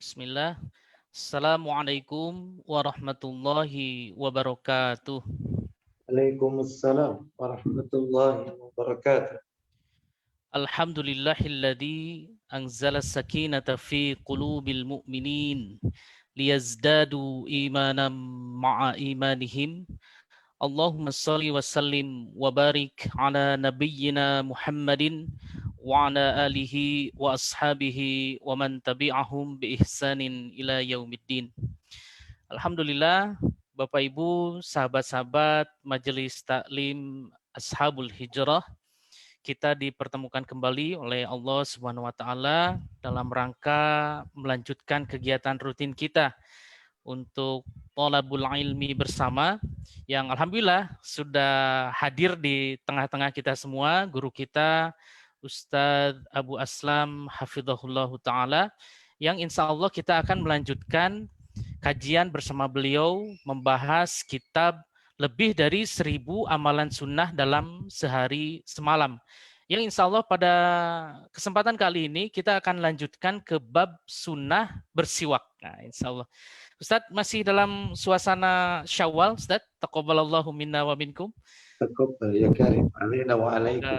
Bismillah. Assalamualaikum warahmatullahi wabarakatuh. Waalaikumsalam warahmatullahi wabarakatuh. Alhamdulillahilladzi anzala sakinata fi qulubil mu'minin liyazdadu imanan ma'a imanihim. Allahumma salli wa sallim wa barik ala nabiyyina Muhammadin wa ala alihi wa ashabihi wa man tabi'ahum bi ihsanin ila yaumiddin. Alhamdulillah, Bapak Ibu, sahabat-sahabat Majelis Taklim Ashabul Hijrah, kita dipertemukan kembali oleh Allah Subhanahu wa taala dalam rangka melanjutkan kegiatan rutin kita untuk thalabul ilmi bersama yang alhamdulillah sudah hadir di tengah-tengah kita semua, guru kita Ustadz Abu Aslam hafizahullah taala, yang insya Allah kita akan melanjutkan kajian bersama beliau membahas kitab lebih dari 1000 amalan sunnah dalam sehari semalam. Yang insya Allah pada kesempatan kali ini kita akan lanjutkan ke bab sunnah bersiwak. Nah, insya Allah. Ustadz masih dalam suasana Syawal, Ustadz. Taqabbalallahu minna wa minkum. Taqabbal ya karim. Alaina wa alaikum.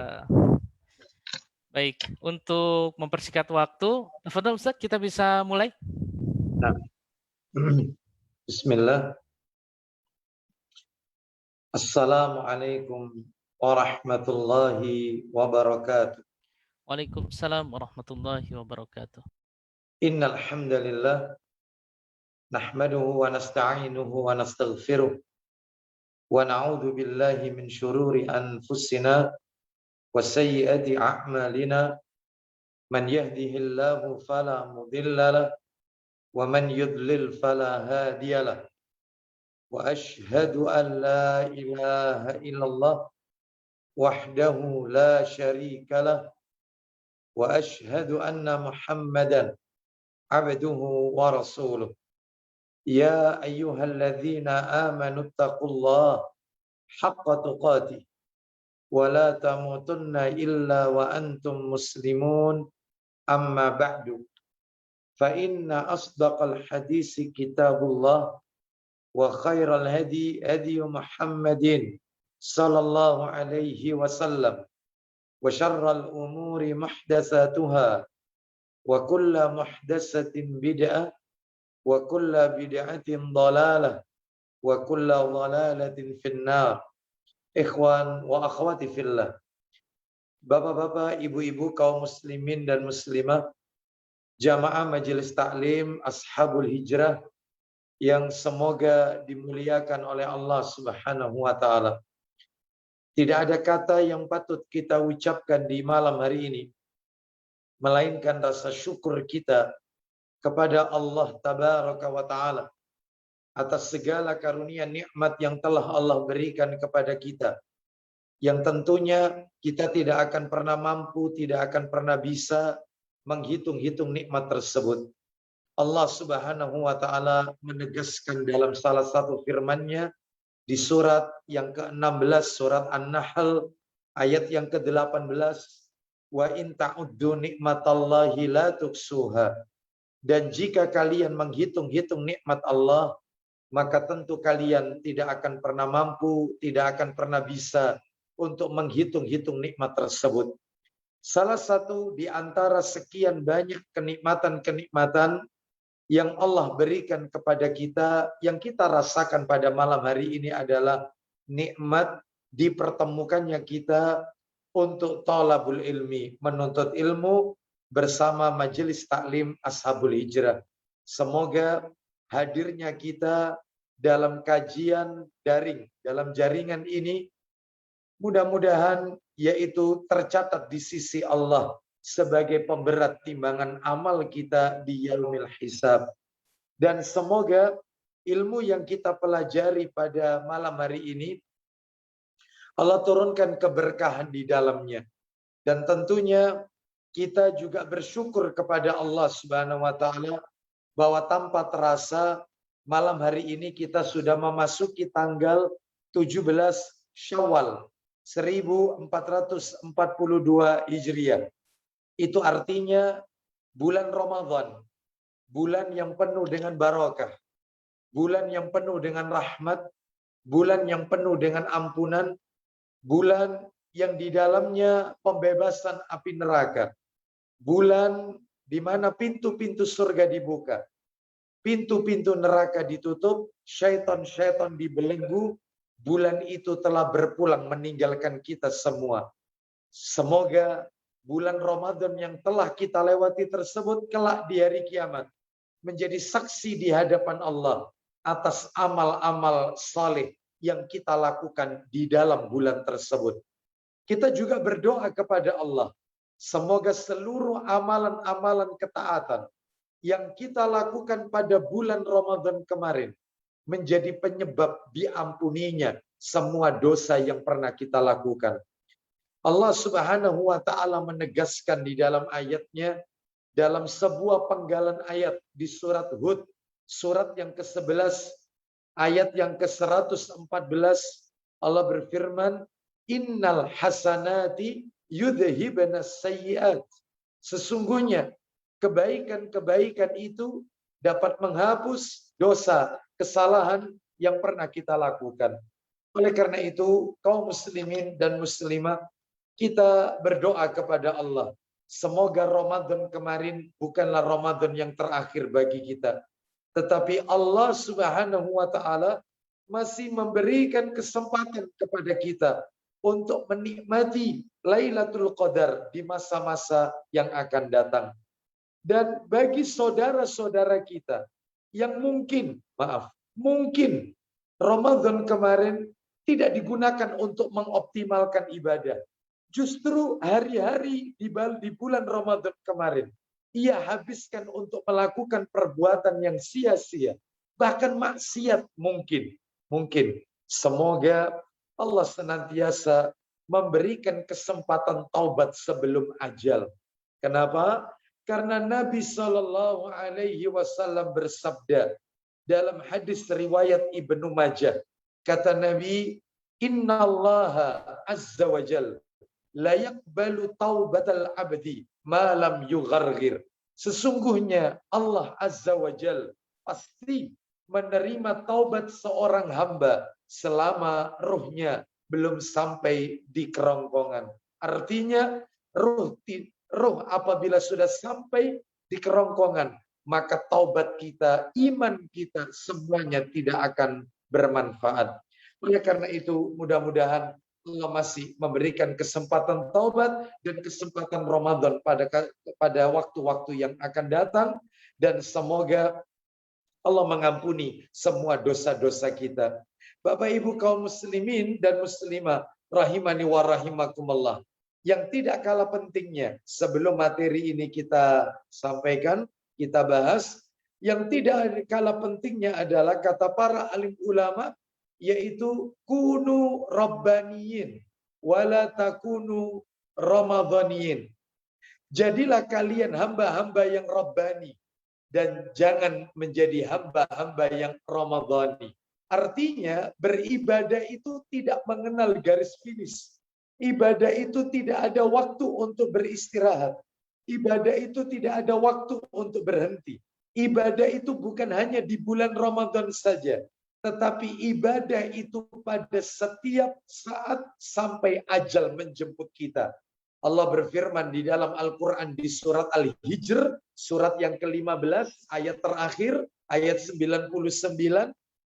Baik, untuk mempersingkat waktu, tafadhol Ustadz, kita bisa mulai. Nah. Bismillah. Assalamualaikum warahmatullahi wabarakatuh. Waalaikumsalam warahmatullahi wabarakatuh. Innal hamdalillah nahmaduhu wa nasta'inuhu wa nastaghfiruh wa na'udzu billahi min shururi anfusina wa sayyiati a'malina. Man yahdihillahu fala mudilla lahu wa man yudlil fala hadiya lahu. Wa asyhadu an la ilaha illallah wahdahu la syarika lahu wa asyhadu anna Muhammadan abduhu wa rasuluh. Ya ayyuhalladzina amanu taqullaha haqqa tuqatih wa la tamutunna illa wa antum muslimun. Amma ba'du. Fa inna asdaqal hadisi kitabullah wa khairal hadi hadi Muhammadin sallallahu alaihi wasallam wa syarral umuri muhdatsatuha wa kullu muhdatsatin bid'ah wa kullu bid'atin dhalalah wa kullu dhalalatin finnar. Ikhwan wa akhwati fillah, bapak-bapak, ibu-ibu, kaum muslimin dan muslimah, jamaah Majelis Taklim Ashabul Hijrah yang semoga dimuliakan oleh Allah Subhanahu wa taala. Tidak ada kata yang patut kita ucapkan di malam hari ini melainkan rasa syukur kita kepada Allah Tabaraka wa taala atas segala karunia nikmat yang telah Allah berikan kepada kita, yang tentunya kita tidak akan pernah mampu, tidak akan pernah bisa menghitung-hitung nikmat tersebut. Allah Subhanahu wa taala menegaskan dalam salah satu firman-Nya di surat yang ke-16, surat An-Nahl ayat yang ke-18, wa in ta'uddu nikmatallahi la tuksuha. Dan jika kalian menghitung-hitung nikmat Allah, maka tentu kalian tidak akan pernah mampu, tidak akan pernah bisa untuk menghitung-hitung nikmat tersebut. Salah satu di antara sekian banyak kenikmatan-kenikmatan yang Allah berikan kepada kita, yang kita rasakan pada malam hari ini adalah nikmat dipertemukannya kita untuk thalabul ilmi, menuntut ilmu bersama Majelis Taklim Ashabul Hijrah. Semoga hadirnya kita dalam kajian daring, dalam jaringan ini, mudah-mudahan yaitu tercatat di sisi Allah sebagai pemberat timbangan amal kita di yaumil hisab. Dan semoga ilmu yang kita pelajari pada malam hari ini Allah turunkan keberkahan di dalamnya. Dan tentunya kita juga bersyukur kepada Allah Subhanahu wa taala bahwa tanpa terasa malam hari ini kita sudah memasuki tanggal 17 Syawal 1442 Hijriah. Itu artinya bulan Ramadan bulan yang penuh dengan barakah, bulan yang penuh dengan rahmat, bulan yang penuh dengan ampunan, bulan yang di dalamnya pembebasan api neraka, bulan di mana pintu-pintu surga dibuka, pintu-pintu neraka ditutup, syaitan-syaitan dibelenggu. Bulan itu telah berpulang meninggalkan kita semua. Semoga bulan Ramadan yang telah kita lewati tersebut kelak di hari kiamat menjadi saksi di hadapan Allah atas amal-amal saleh yang kita lakukan di dalam bulan tersebut. Kita juga berdoa kepada Allah, semoga seluruh amalan-amalan ketaatan yang kita lakukan pada bulan Ramadan kemarin menjadi penyebab diampuninya semua dosa yang pernah kita lakukan. Allah Subhanahu wa taala menegaskan di dalam ayatnya, dalam sebuah penggalan ayat di surat Hud, surat yang ke-11, ayat yang ke-114, Allah berfirman, "Innal hasanati yudhibanas sayyi'at." Sesungguhnya kebaikan-kebaikan itu dapat menghapus dosa, kesalahan yang pernah kita lakukan. Oleh karena itu, kaum muslimin dan muslimah, kita berdoa kepada Allah. Semoga Ramadan kemarin bukanlah Ramadan yang terakhir bagi kita. Tetapi Allah Subhanahu wa taala masih memberikan kesempatan kepada kita untuk menikmati Lailatul Qadar di masa-masa yang akan datang. Dan bagi saudara-saudara kita yang mungkin Ramadan kemarin tidak digunakan untuk mengoptimalkan ibadah. Justru hari-hari di bulan Ramadan kemarin, ia habiskan untuk melakukan perbuatan yang sia-sia. Bahkan maksiat mungkin. Semoga Allah senantiasa memberikan kesempatan taubat sebelum ajal. Kenapa? Karena Nabi Shallallahu Alaihi Wasallam bersabda dalam hadis riwayat Ibnu Majah, kata Nabi, Inna Allah Azza wa Jal la yaqbalu taubatal abdi ma lam yughargir. Sesungguhnya Allah Azza wa Jal pasti menerima taubat seorang hamba selama ruhnya belum sampai di kerongkongan. Artinya ruh apabila sudah sampai di kerongkongan, maka taubat kita, iman kita, semuanya tidak akan bermanfaat. Oleh karena itu, mudah-mudahan Allah masih memberikan kesempatan taubat dan kesempatan Ramadan pada waktu-waktu yang akan datang, dan semoga Allah mengampuni semua dosa-dosa kita. Bapak Ibu kaum muslimin dan muslimah rahimani wa rahimakumullah. Yang tidak kalah pentingnya, sebelum materi ini kita sampaikan, kita bahas, yang tidak kalah pentingnya adalah kata para alim ulama, yaitu kunu rabbaniyin wala takunu ramadhaniyin. Jadilah kalian hamba-hamba yang rabbani dan jangan menjadi hamba-hamba yang ramadhani. Artinya beribadah itu tidak mengenal garis finish. Ibadah itu tidak ada waktu untuk beristirahat. Ibadah itu tidak ada waktu untuk berhenti. Ibadah itu bukan hanya di bulan Ramadan saja, tetapi ibadah itu pada setiap saat sampai ajal menjemput kita. Allah berfirman di dalam Al-Quran di surat Al-Hijr, surat yang ke-15, ayat terakhir, ayat 99,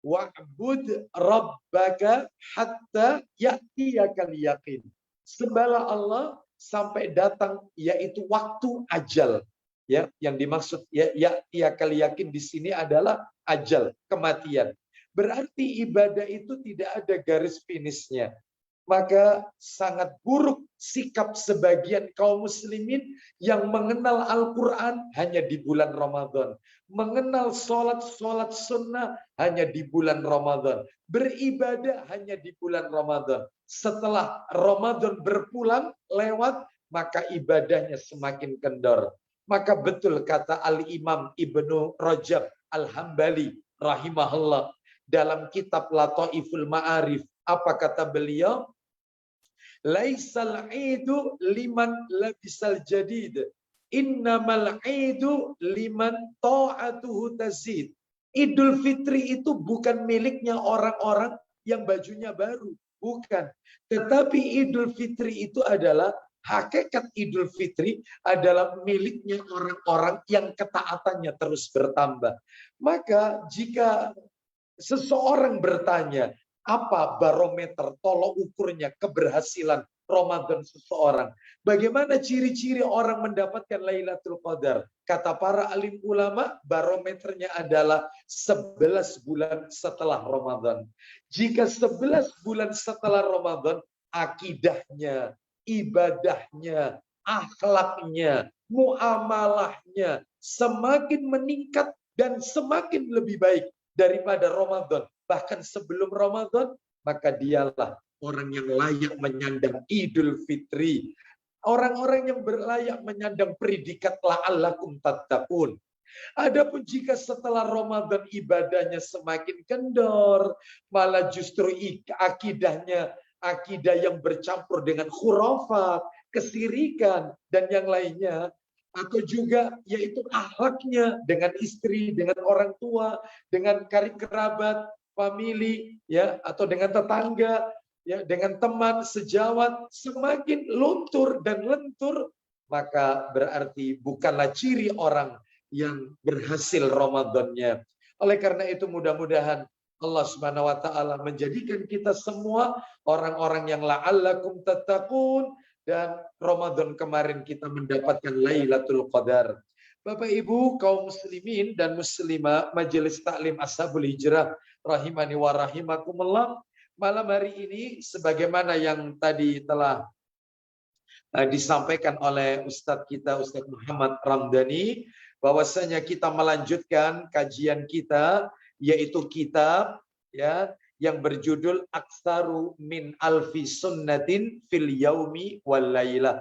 wa'bud rabbaka hatta ya'tiyakal yaqin. Sembahlah Allah sampai datang, yaitu waktu ajal. Ya, yang dimaksud ya'tiyakal yaqin di sini adalah ajal, kematian. Berarti ibadah itu tidak ada garis finishnya. Maka sangat buruk sikap sebagian kaum muslimin yang mengenal Al-Quran hanya di bulan Ramadan. Mengenal sholat sunnah hanya di bulan Ramadan. Beribadah hanya di bulan Ramadan. Setelah Ramadan berpulang, lewat, maka ibadahnya semakin kendor. Maka betul kata Al-Imam Ibnu Rajab Al-Hambali rahimahullah dalam kitab Lataiful Ma'arif. Apa kata beliau? Laisal idu liman labisal jadid, Innamal idu liman ta'atuhu tazid. Idul Fitri itu bukan miliknya orang-orang yang bajunya baru. Bukan. Tetapi Idul Fitri itu adalah, hakikat Idul Fitri adalah miliknya orang-orang yang ketaatannya terus bertambah. Maka jika seseorang bertanya, apa barometer, tolok ukurnya keberhasilan Ramadan seseorang? Bagaimana ciri-ciri orang mendapatkan Lailatul Qadar? Kata para alim ulama, barometernya adalah 11 bulan setelah Ramadan. Jika 11 bulan setelah Ramadan, akidahnya, ibadahnya, akhlaknya, muamalahnya semakin meningkat dan semakin lebih baik daripada Ramadan. Bahkan sebelum Ramadan, maka dialah orang yang layak menyandang Idul Fitri. Orang-orang yang berlayak menyandang predikat la'allakum tattaqun. Adapun jika setelah Ramadan ibadahnya semakin kendor, malah justru akidahnya akidah yang bercampur dengan khurafat, kesirikan, dan yang lainnya, atau juga yaitu akhlaknya dengan istri, dengan orang tua, dengan karib kerabat, famili, ya, atau dengan tetangga, ya, dengan teman sejawat, semakin luntur dan lentur, maka berarti bukanlah ciri orang yang berhasil Ramadannya. Oleh karena itu mudah-mudahan Allah Subhanahu wa taala menjadikan kita semua orang-orang yang la'allakum tattaqun, dan Ramadan kemarin kita mendapatkan Lailatul Qadar. Bapak Ibu kaum muslimin dan muslimah Majelis Taklim Ashabul Hijrah rahimani wa rahimakumullah, malam hari ini sebagaimana yang tadi telah disampaikan oleh Ustadz kita, Ustadz Muhammad Ramdhani, bahwasanya kita melanjutkan kajian kita, yaitu kitab, ya, yang berjudul Aktsaru min Alfi Sunnatin fil Yaumi wal Lailah,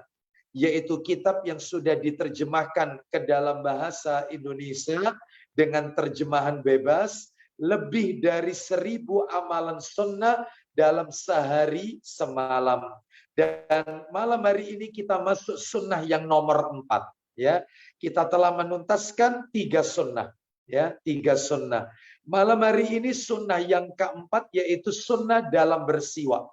yaitu kitab yang sudah diterjemahkan ke dalam bahasa Indonesia dengan terjemahan bebas, lebih dari 1000 amalan sunnah dalam sehari semalam. Dan malam hari ini kita masuk sunnah yang nomor 4. Ya, kita telah menuntaskan 3 sunnah. Ya, 3 sunnah. Malam hari ini sunnah yang keempat, yaitu sunnah dalam bersiwak.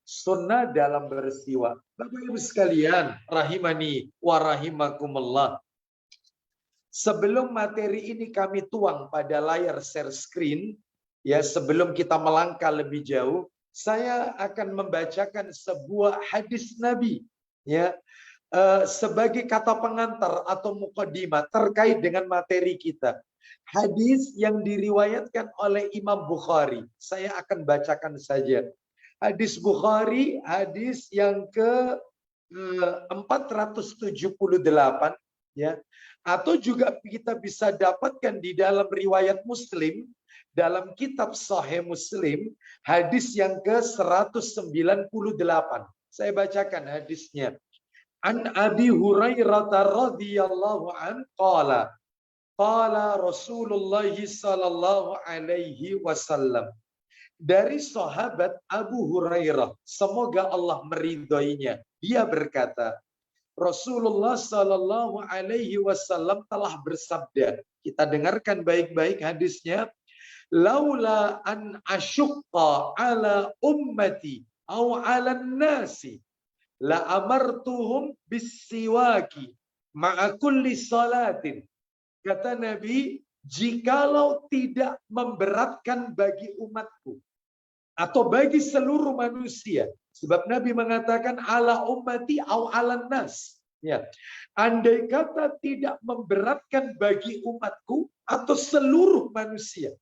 Sunnah dalam bersiwak. Bapak Ibu sekalian, rahimani wa rahimakumullah. Sebelum materi ini kami tuang pada layar share screen, ya, sebelum kita melangkah lebih jauh, saya akan membacakan sebuah hadis Nabi, ya, sebagai kata pengantar atau muqaddimah terkait dengan materi kita. Hadis yang diriwayatkan oleh Imam Bukhari. Saya akan bacakan saja. Hadis Bukhari, hadis yang ke 478, ya. Atau juga kita bisa dapatkan di dalam riwayat Muslim, dalam kitab Sahih Muslim, hadis yang ke 198. Saya bacakan hadisnya. An Abi Hurairah radhiyallahu an qala qala Rasulullah sallallahu alaihi wasallam. Dari sahabat Abu Hurairah, semoga Allah meridhoinya, dia berkata, Rasulullah sallallahu alaihi wasallam telah bersabda. Kita dengarkan baik-baik hadisnya. Laula an asyqa ala ummati aw ala nasi la amartuhum bisiwaki ma'a kulli salatin. Kata Nabi, jikalau tidak memberatkan bagi umatku atau bagi seluruh manusia, sebab Nabi mengatakan ala ummati au ala nas, ya, andai kata tidak memberatkan bagi umatku atau seluruh manusia,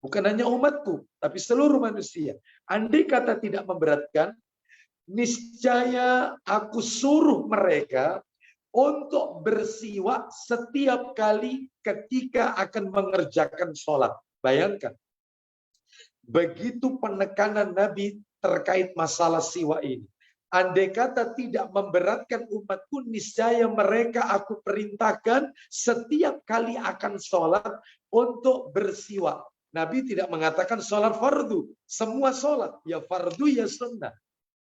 bukan hanya umatku tapi seluruh manusia, andai kata tidak memberatkan, niscaya aku suruh mereka untuk bersiwak setiap kali ketika akan mengerjakan sholat. Bayangkan, begitu penekanan Nabi terkait masalah siwak ini. Andai kata tidak memberatkan umatku, niscaya mereka aku perintahkan setiap kali akan sholat untuk bersiwak. Nabi tidak mengatakan sholat fardu. Semua sholat, ya fardu ya sunnah.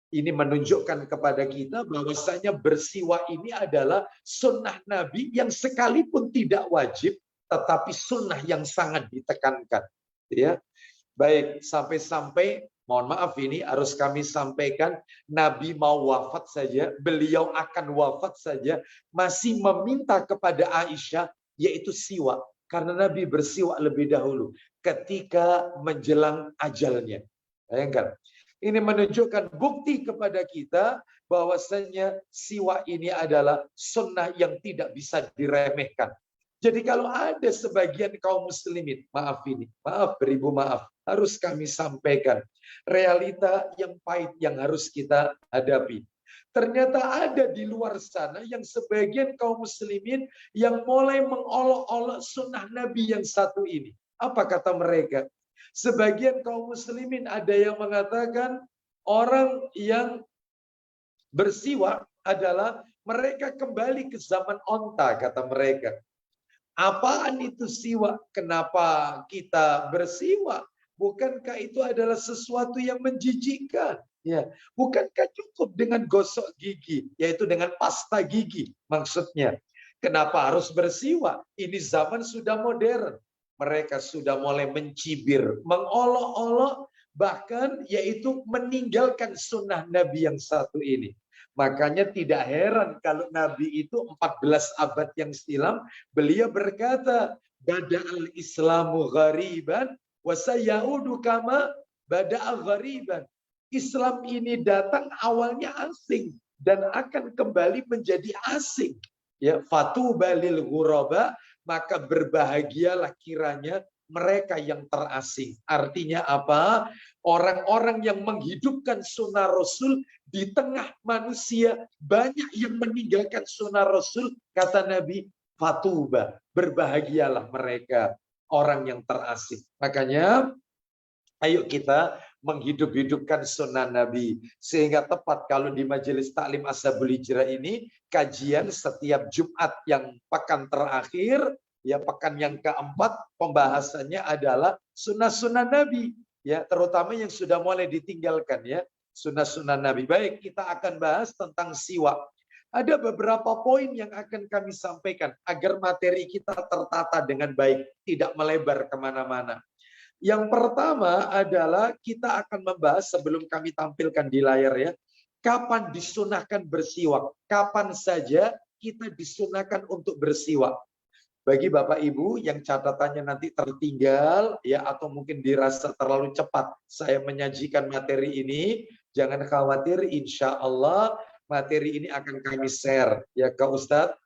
Ini menunjukkan kepada kita bahwasanya bersiwak ini adalah sunnah Nabi yang sekalipun tidak wajib, tetapi sunnah yang sangat ditekankan. Ya, baik, sampai-sampai mohon maaf ini harus kami sampaikan, Nabi mau wafat saja, beliau akan wafat saja, masih meminta kepada Aisyah, yaitu siwak. Karena Nabi bersiwak lebih dahulu, ketika menjelang ajalnya. Bayangkan. Ini menunjukkan bukti kepada kita bahwasanya siwak ini adalah sunnah yang tidak bisa diremehkan. Jadi kalau ada sebagian kaum muslimin, maaf ini, maaf beribu maaf, harus kami sampaikan. Realita yang pahit yang harus kita hadapi. Ternyata ada di luar sana yang sebagian kaum muslimin yang mulai mengolok-olok sunnah Nabi yang satu ini. Apa kata mereka? Sebagian kaum muslimin ada yang mengatakan orang yang bersiwak adalah mereka kembali ke zaman onta, kata mereka. Apaan itu siwak? Kenapa kita bersiwak? Bukankah itu adalah sesuatu yang menjijikkan? Ya, bukankah cukup dengan gosok gigi, yaitu dengan pasta gigi maksudnya? Kenapa harus bersiwak? Ini zaman sudah modern. Mereka sudah mulai mencibir, mengolok-olok, bahkan yaitu meninggalkan sunnah Nabi yang satu ini. Makanya tidak heran kalau Nabi itu 14 abad yang silam, beliau berkata, Bada'al Islamu ghariban, wa sayaudu kama bada'al ghariban. Islam ini datang awalnya asing dan akan kembali menjadi asing. Ya, fatuba lil ghuraba, maka berbahagialah kiranya mereka yang terasing. Artinya apa? Orang-orang yang menghidupkan sunnah Rasul di tengah manusia, banyak yang meninggalkan sunnah Rasul, kata Nabi, fatuba, berbahagialah mereka, orang yang terasing. Makanya, ayo kita menghidup-hidupkan sunnah Nabi. Sehingga tepat kalau di Majelis Taklim Ashabul Hijrah ini, kajian setiap Jumat yang pekan terakhir, ya pekan yang keempat, pembahasannya adalah sunnah-sunnah Nabi. Ya, terutama yang sudah mulai ditinggalkan ya, sunnah-sunnah Nabi. Baik, kita akan bahas tentang siwak. Ada beberapa poin yang akan kami sampaikan agar materi kita tertata dengan baik, tidak melebar kemana-mana. Yang pertama adalah kita akan membahas sebelum kami tampilkan di layar ya, kapan disunahkan bersiwak, kapan saja kita disunahkan untuk bersiwak. Bagi Bapak Ibu yang catatannya nanti tertinggal ya atau mungkin dirasa terlalu cepat saya menyajikan materi ini, jangan khawatir, insya Allah materi ini akan kami share ya ke Ustadz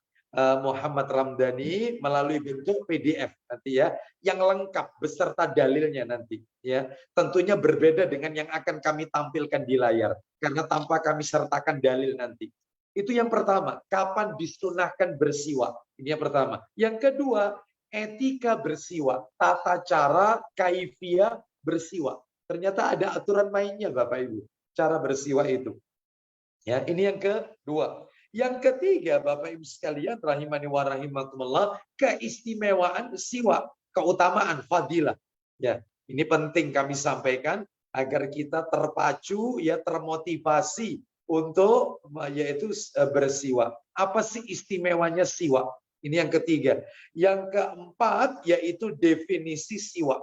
Muhammad Ramdhani melalui bentuk PDF nanti ya, yang lengkap beserta dalilnya nanti ya. Tentunya berbeda dengan yang akan kami tampilkan di layar karena tanpa kami sertakan dalil nanti. Itu yang pertama, kapan disunahkan bersiwak. Ini yang pertama. Yang kedua, etika bersiwak, tata cara kaifiyah bersiwak. Ternyata ada aturan mainnya Bapak Ibu, cara bersiwak itu. Ya, ini yang kedua. Yang ketiga, Bapak Ibu sekalian, rahimani wa rahimakumullah, keistimewaan siwak, keutamaan fadilah. Ya, ini penting kami sampaikan agar kita terpacu ya, termotivasi untuk yaitu bersiwak. Apa sih istimewanya siwak? Ini yang ketiga. Yang keempat yaitu definisi siwak.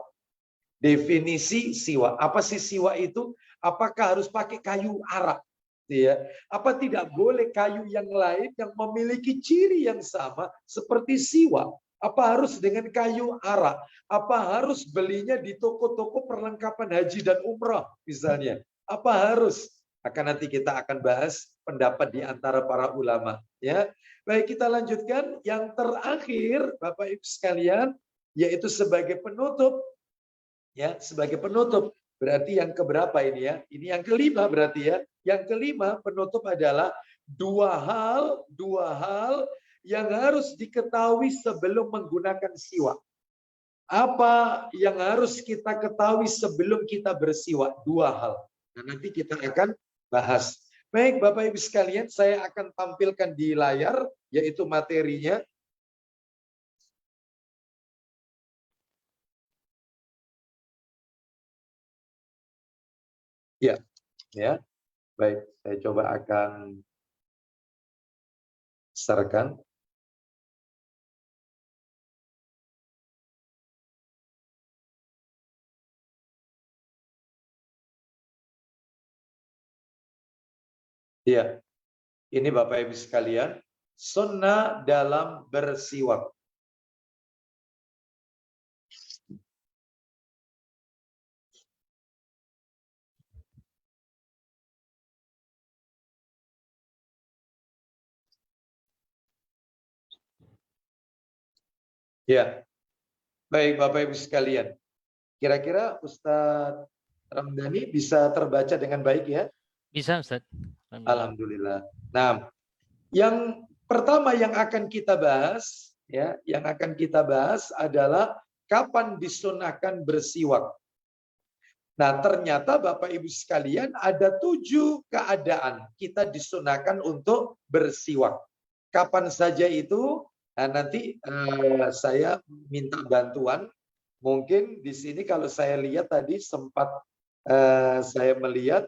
Definisi siwak. Apa sih siwak itu? Apakah harus pakai kayu arak? Ya. Apa tidak boleh kayu yang lain yang memiliki ciri yang sama seperti siwak? Apa harus dengan kayu arak? Apa harus belinya di toko-toko perlengkapan haji dan umrah misalnya? Apa harus? Akan nanti kita akan bahas pendapat di antara para ulama. Ya, baik kita lanjutkan. Yang terakhir, Bapak Ibu sekalian, yaitu sebagai penutup. Ya, sebagai penutup. Berarti yang keberapa ini ya? Ini yang kelima berarti ya. Yang kelima penutup adalah dua hal yang harus diketahui sebelum menggunakan siwak. Apa yang harus kita ketahui sebelum kita bersiwak? Dua hal. Nah, nanti kita akan bahas. Baik, Bapak Ibu sekalian, saya akan tampilkan di layar, yaitu materinya. Ya, ya. Baik, saya coba akan share-kan. Iya, ini Bapak Ibu sekalian, sunnah dalam bersiwak. Ya, baik Bapak Ibu sekalian. Kira-kira Ustadz Ramdhani bisa terbaca dengan baik ya? Bisa, Ustaz. Alhamdulillah. Nah, yang pertama yang akan kita bahas, ya, yang akan kita bahas adalah kapan disunahkan bersiwak. Nah, ternyata Bapak Ibu sekalian ada 7 keadaan kita disunahkan untuk bersiwak. Kapan saja itu? Nah, nanti saya minta bantuan. Mungkin di sini kalau saya lihat tadi sempat saya melihat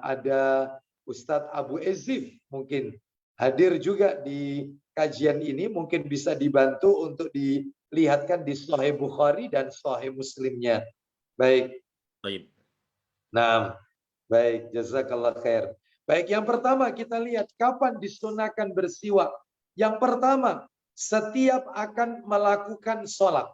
ada Ustadz Abu Ezif mungkin hadir juga di kajian ini, mungkin bisa dibantu untuk dilihatkan di Sahih Bukhari dan Sahih Muslimnya. Baik. Baik. Nah, baik, jazakallah khair. Baik, yang pertama kita lihat kapan disunahkan bersiwak. Yang pertama, setiap akan melakukan sholat.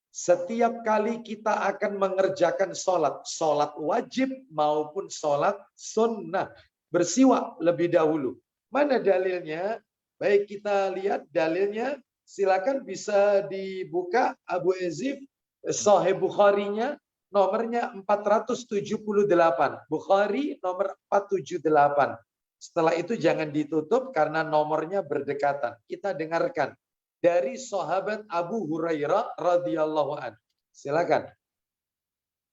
Setiap kali kita akan mengerjakan sholat, sholat wajib maupun sholat sunnah, bersiwak lebih dahulu. Mana dalilnya? Baik, kita lihat dalilnya. Silakan bisa dibuka Abu Ezif, Sahih Bukhari-nya. Nomornya 478. Bukhari nomor 478. Setelah itu jangan ditutup karena nomornya berdekatan. Kita dengarkan dari sahabat Abu Hurairah radhiyallahu an. Silakan.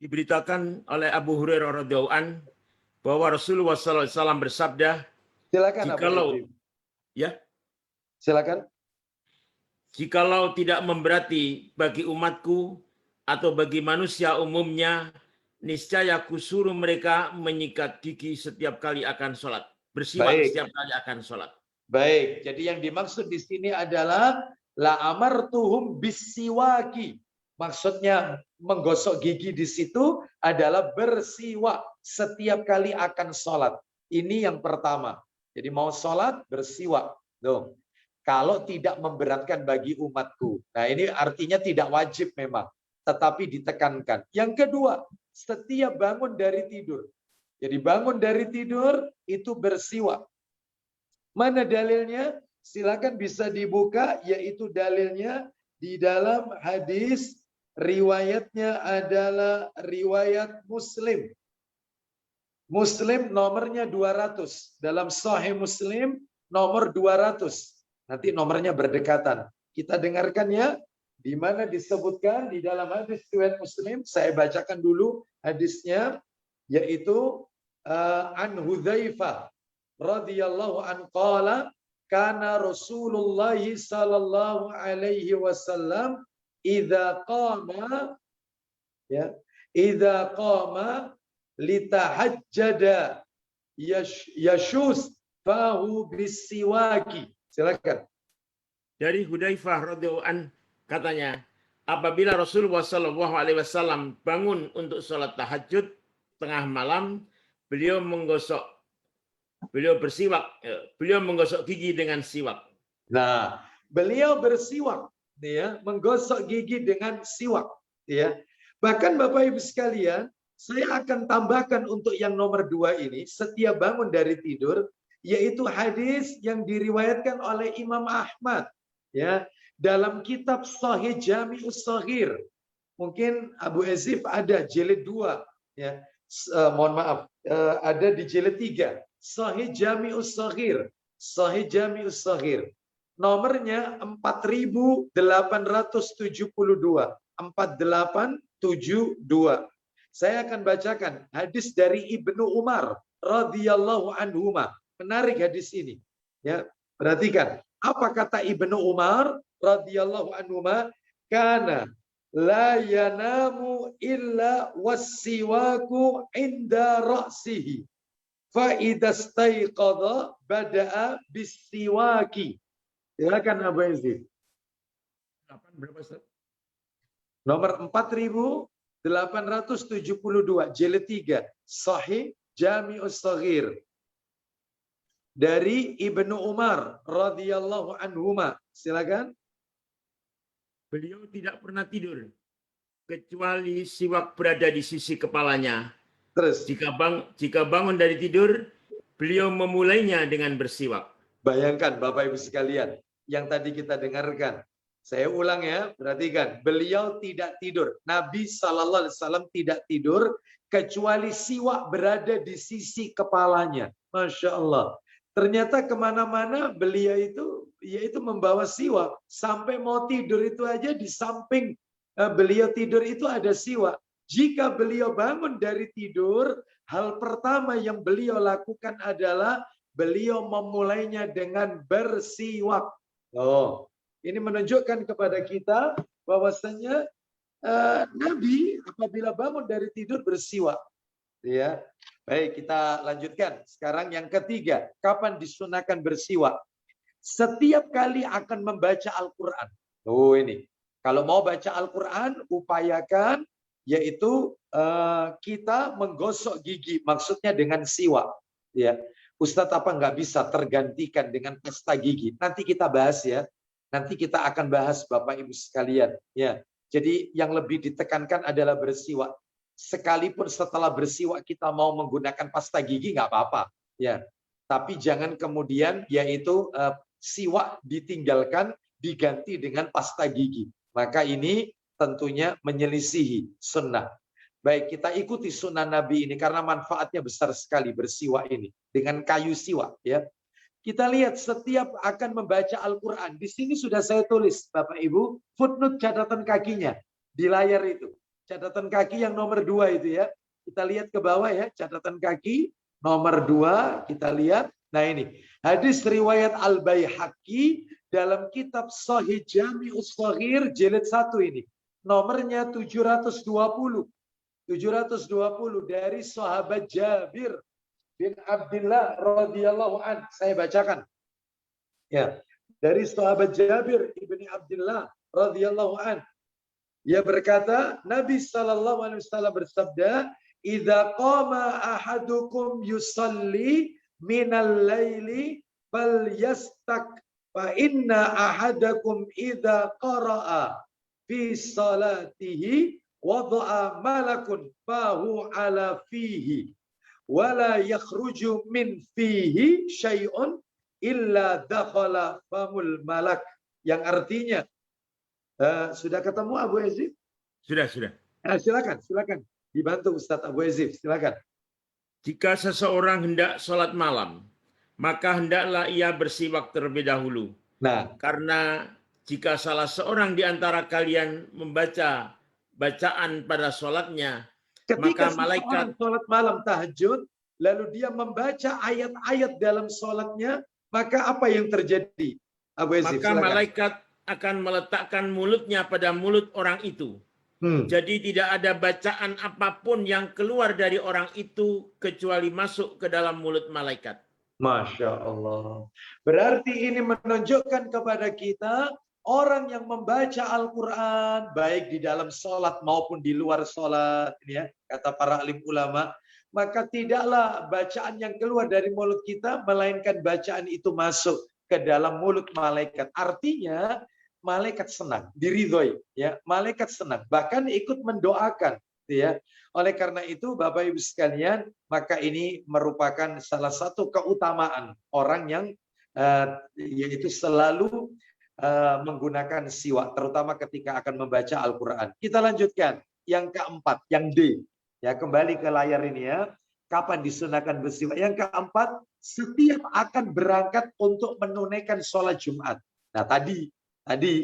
Diberitakan oleh Abu Hurairah radhiyallahu an bahwa Rasulullah SAW bersabda, Silakan jikalau Abu Ezif. ya, Silakan. jikalau tidak memberati bagi umatku atau bagi manusia umumnya, niscaya kusuruh mereka menyikat gigi setiap kali akan sholat. Bersiwak setiap kali akan sholat. Baik, jadi yang dimaksud di sini adalah la amartuhum bisiwaki. Maksudnya menggosok gigi di situ adalah bersiwak setiap kali akan sholat. Ini yang pertama. Jadi mau sholat bersiwak. Tuh. Kalau tidak memberatkan bagi umatku. Nah ini artinya tidak wajib memang. Tetapi ditekankan. Yang kedua, setiap bangun dari tidur. Jadi bangun dari tidur itu bersiwak. Mana dalilnya? Silakan bisa dibuka, yaitu dalilnya di dalam hadis, riwayatnya adalah riwayat Muslim. Muslim nomornya 200. Dalam Sahih Muslim nomor 200. Nanti nomornya berdekatan. Kita dengarkan ya. Di mana disebutkan di dalam hadis riwayat Muslim, saya bacakan dulu hadisnya, yaitu an Hudzaifah radhiyallahu an qala kana Rasulullah sallallahu alaihi wasallam idza qama litahajjada yashus fahu bisiwaki. Silakan. Dari Hudzaifah radhiyallahu an katanya, apabila Rasulullah Shallallahu Alaihi Wasallam bangun untuk sholat tahajud tengah malam, beliau menggosok gigi dengan siwak. Nah, beliau bersiwak, ya, menggosok gigi dengan siwak, ya. Bahkan Bapak Ibu sekalian, saya akan tambahkan untuk yang nomor 2 ini, setiap bangun dari tidur, yaitu hadis yang diriwayatkan oleh Imam Ahmad, ya. Dalam kitab Sahih Jami'us Shaghir. Mungkin Abu Ezif ada jilid 2. Ya. Mohon maaf. Ada di jilid 3. Sahih Jami'us Shaghir. Sahih Jami'us Shaghir. Nomornya 4872. 4872. Saya akan bacakan hadis dari Ibnu Umar radhiyallahu anhuma. Menarik hadis ini. Ya, perhatikan. Apa kata Ibnu Umar radhiyallahu anhuma? Kana la yanamu illa wassiwaku inda ra'sihi. fa idastaiqadha bada'a bisiwaki. Silakan Abu Yazid. Berapa, Ustaz? Nomor 4872, jilid 3, Sahih Jami'us Shaghir. Dari Ibnu Umar radhiyallahu anhuma. Silakan. Beliau tidak pernah tidur kecuali siwak berada di sisi kepalanya. Terus Jika bangun dari tidur, beliau memulainya dengan bersiwak. bayangkan Bapak Ibu sekalian yang tadi kita dengarkan. Saya ulang ya, perhatikan. Beliau tidak tidur. Nabi Sallallahu Alaihi Wasallam tidak tidur kecuali siwak berada di sisi kepalanya. Masya Allah. Ternyata kemana-mana beliau itu yaitu membawa siwak. Sampai mau tidur itu aja di samping beliau tidur itu ada siwak. Jika beliau bangun dari tidur, hal pertama yang beliau lakukan adalah beliau memulainya dengan bersiwak. Oh, ini menunjukkan kepada kita bahwasanya Nabi apabila bangun dari tidur bersiwak. Ya, baik kita lanjutkan. Sekarang yang ketiga, kapan disunahkan bersiwak? Setiap kali akan membaca Al-Quran. Oh ini, kalau mau baca Al-Quran, upayakan yaitu kita menggosok gigi, maksudnya dengan siwak. Ya, Ustadz apa nggak bisa tergantikan dengan pasta gigi? Nanti kita bahas ya. Nanti kita akan bahas Bapak Ibu sekalian. Ya, jadi yang lebih ditekankan adalah bersiwak. Sekalipun setelah bersiwak kita mau menggunakan pasta gigi nggak apa-apa. Ya, tapi jangan kemudian yaitu siwak ditinggalkan diganti dengan pasta gigi. Maka ini tentunya menyelisihi sunnah. Baik, kita ikuti sunnah Nabi ini karena manfaatnya besar sekali bersiwak ini dengan kayu siwak. Ya, kita lihat setiap akan membaca Al-Quran. Di sini sudah saya tulis, Bapak Ibu, footnote catatan kakinya di layar itu. Catatan kaki yang nomor 2 itu ya. Kita lihat ke bawah ya, catatan kaki nomor 2 kita lihat. Nah ini, hadis riwayat Al-Baihaqi dalam kitab Sahih Jami'us Shaghir jilid 1 ini. Nomornya 720. 720 dari sahabat Jabir bin Abdullah radhiyallahu an. Saya bacakan. Ya, dari sahabat Jabir ibni Abdullah radhiyallahu an. Ia berkata, Nabi sallallahu alaihi wasallam bersabda, "Idza qama ahadukum yusalli minal laili falyastak fa inna ahadakum idza qara'a fi salatihi wada'a malakun fahu ala fihi wala yakhruju min fihi syai'un illa dakhala famul malak." Yang artinya, sudah ketemu Abu Yazid? Sudah. Silakan. Dibantu Ustadz Abu Yazid, silakan. Jika seseorang hendak sholat malam, maka hendaklah ia bersiwak terlebih dahulu. Nah, Karena jika salah seorang di antara kalian membaca bacaan pada sholatnya, ketika maka malaikat sholat malam tahajud, lalu dia membaca ayat-ayat dalam sholatnya, maka apa yang terjadi? Abu Yazid, maka silakan. malaikat akan meletakkan mulutnya pada mulut orang itu. Jadi tidak ada bacaan apapun yang keluar dari orang itu kecuali masuk ke dalam mulut malaikat. Masya Allah. Berarti ini menunjukkan kepada kita orang yang membaca Al-Quran baik di dalam sholat maupun di luar sholat, ya, kata para alim ulama, maka tidaklah bacaan yang keluar dari mulut kita melainkan bacaan itu masuk ke dalam mulut malaikat. Artinya malaikat senang, diridhoi, ya, malaikat senang, bahkan ikut mendoakan, ya. Oleh karena itu, Bapak Ibu sekalian, maka ini merupakan salah satu keutamaan orang yang yaitu selalu menggunakan siwak, terutama ketika akan membaca Al-Quran. Kita lanjutkan yang keempat, yang D, ya, kembali ke layar ini ya. Kapan disunahkan bersiwak? Yang keempat, setiap akan berangkat untuk menunaikan sholat Jumat. Nah tadi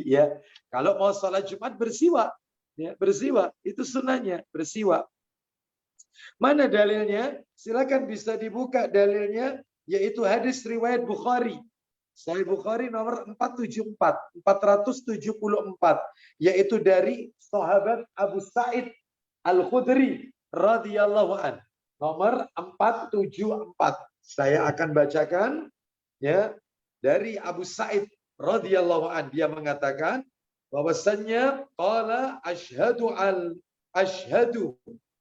ya, kalau mau sholat Jumat bersiwak, ya, bersiwak itu sunnahnya, bersiwak. Mana dalilnya? Silakan bisa dibuka dalilnya, yaitu hadis riwayat Bukhari. Sahih Bukhari nomor 474, yaitu dari sahabat Abu Sa'id Al-Khudri radhiyallahu an. nomor 474. Saya akan bacakan ya dari Abu Sa'id radhiyallahu an. Dia mengatakan bahwasannya qala asyhadu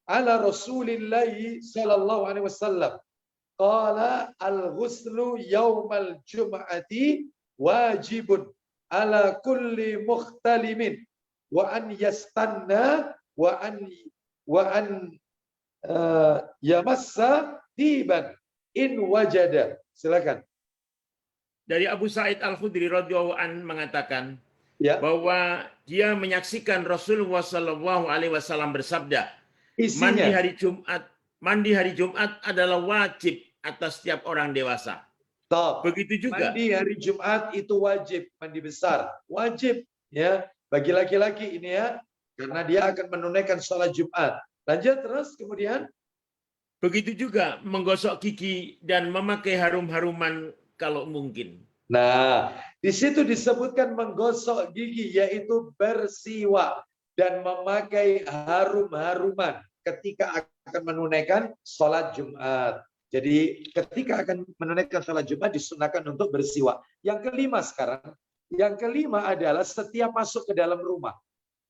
ala Rasulillah sallallahu alaihi wasallam qala al-ghuslu yaumal jum'ati wajibun ala kulli mukhtalimin wa an yastanna wa an yamassa tiban in wajada. Silakan. Dari Abu Sa'id Al-Khudri radhiyallahu an mengatakan Ya. bahwa dia menyaksikan Rasulullah Shallallahu Alaihi Wasallam bersabda, Isinya. mandi hari Jumat adalah wajib atas setiap orang dewasa. Top. Begitu juga. Mandi hari Jumat itu wajib, mandi besar, wajib ya bagi laki-laki ini ya, karena dia akan menunaikan sholat Jumat. Lanjut terus kemudian. Begitu juga menggosok gigi dan memakai harum-haruman kalau mungkin. Nah, di situ disebutkan menggosok gigi yaitu bersiwak dan memakai harum-haruman ketika akan menunaikan sholat Jumat. Jadi ketika akan menunaikan sholat Jumat disunahkan untuk bersiwak. Yang kelima sekarang, yang kelima adalah setiap masuk ke dalam rumah.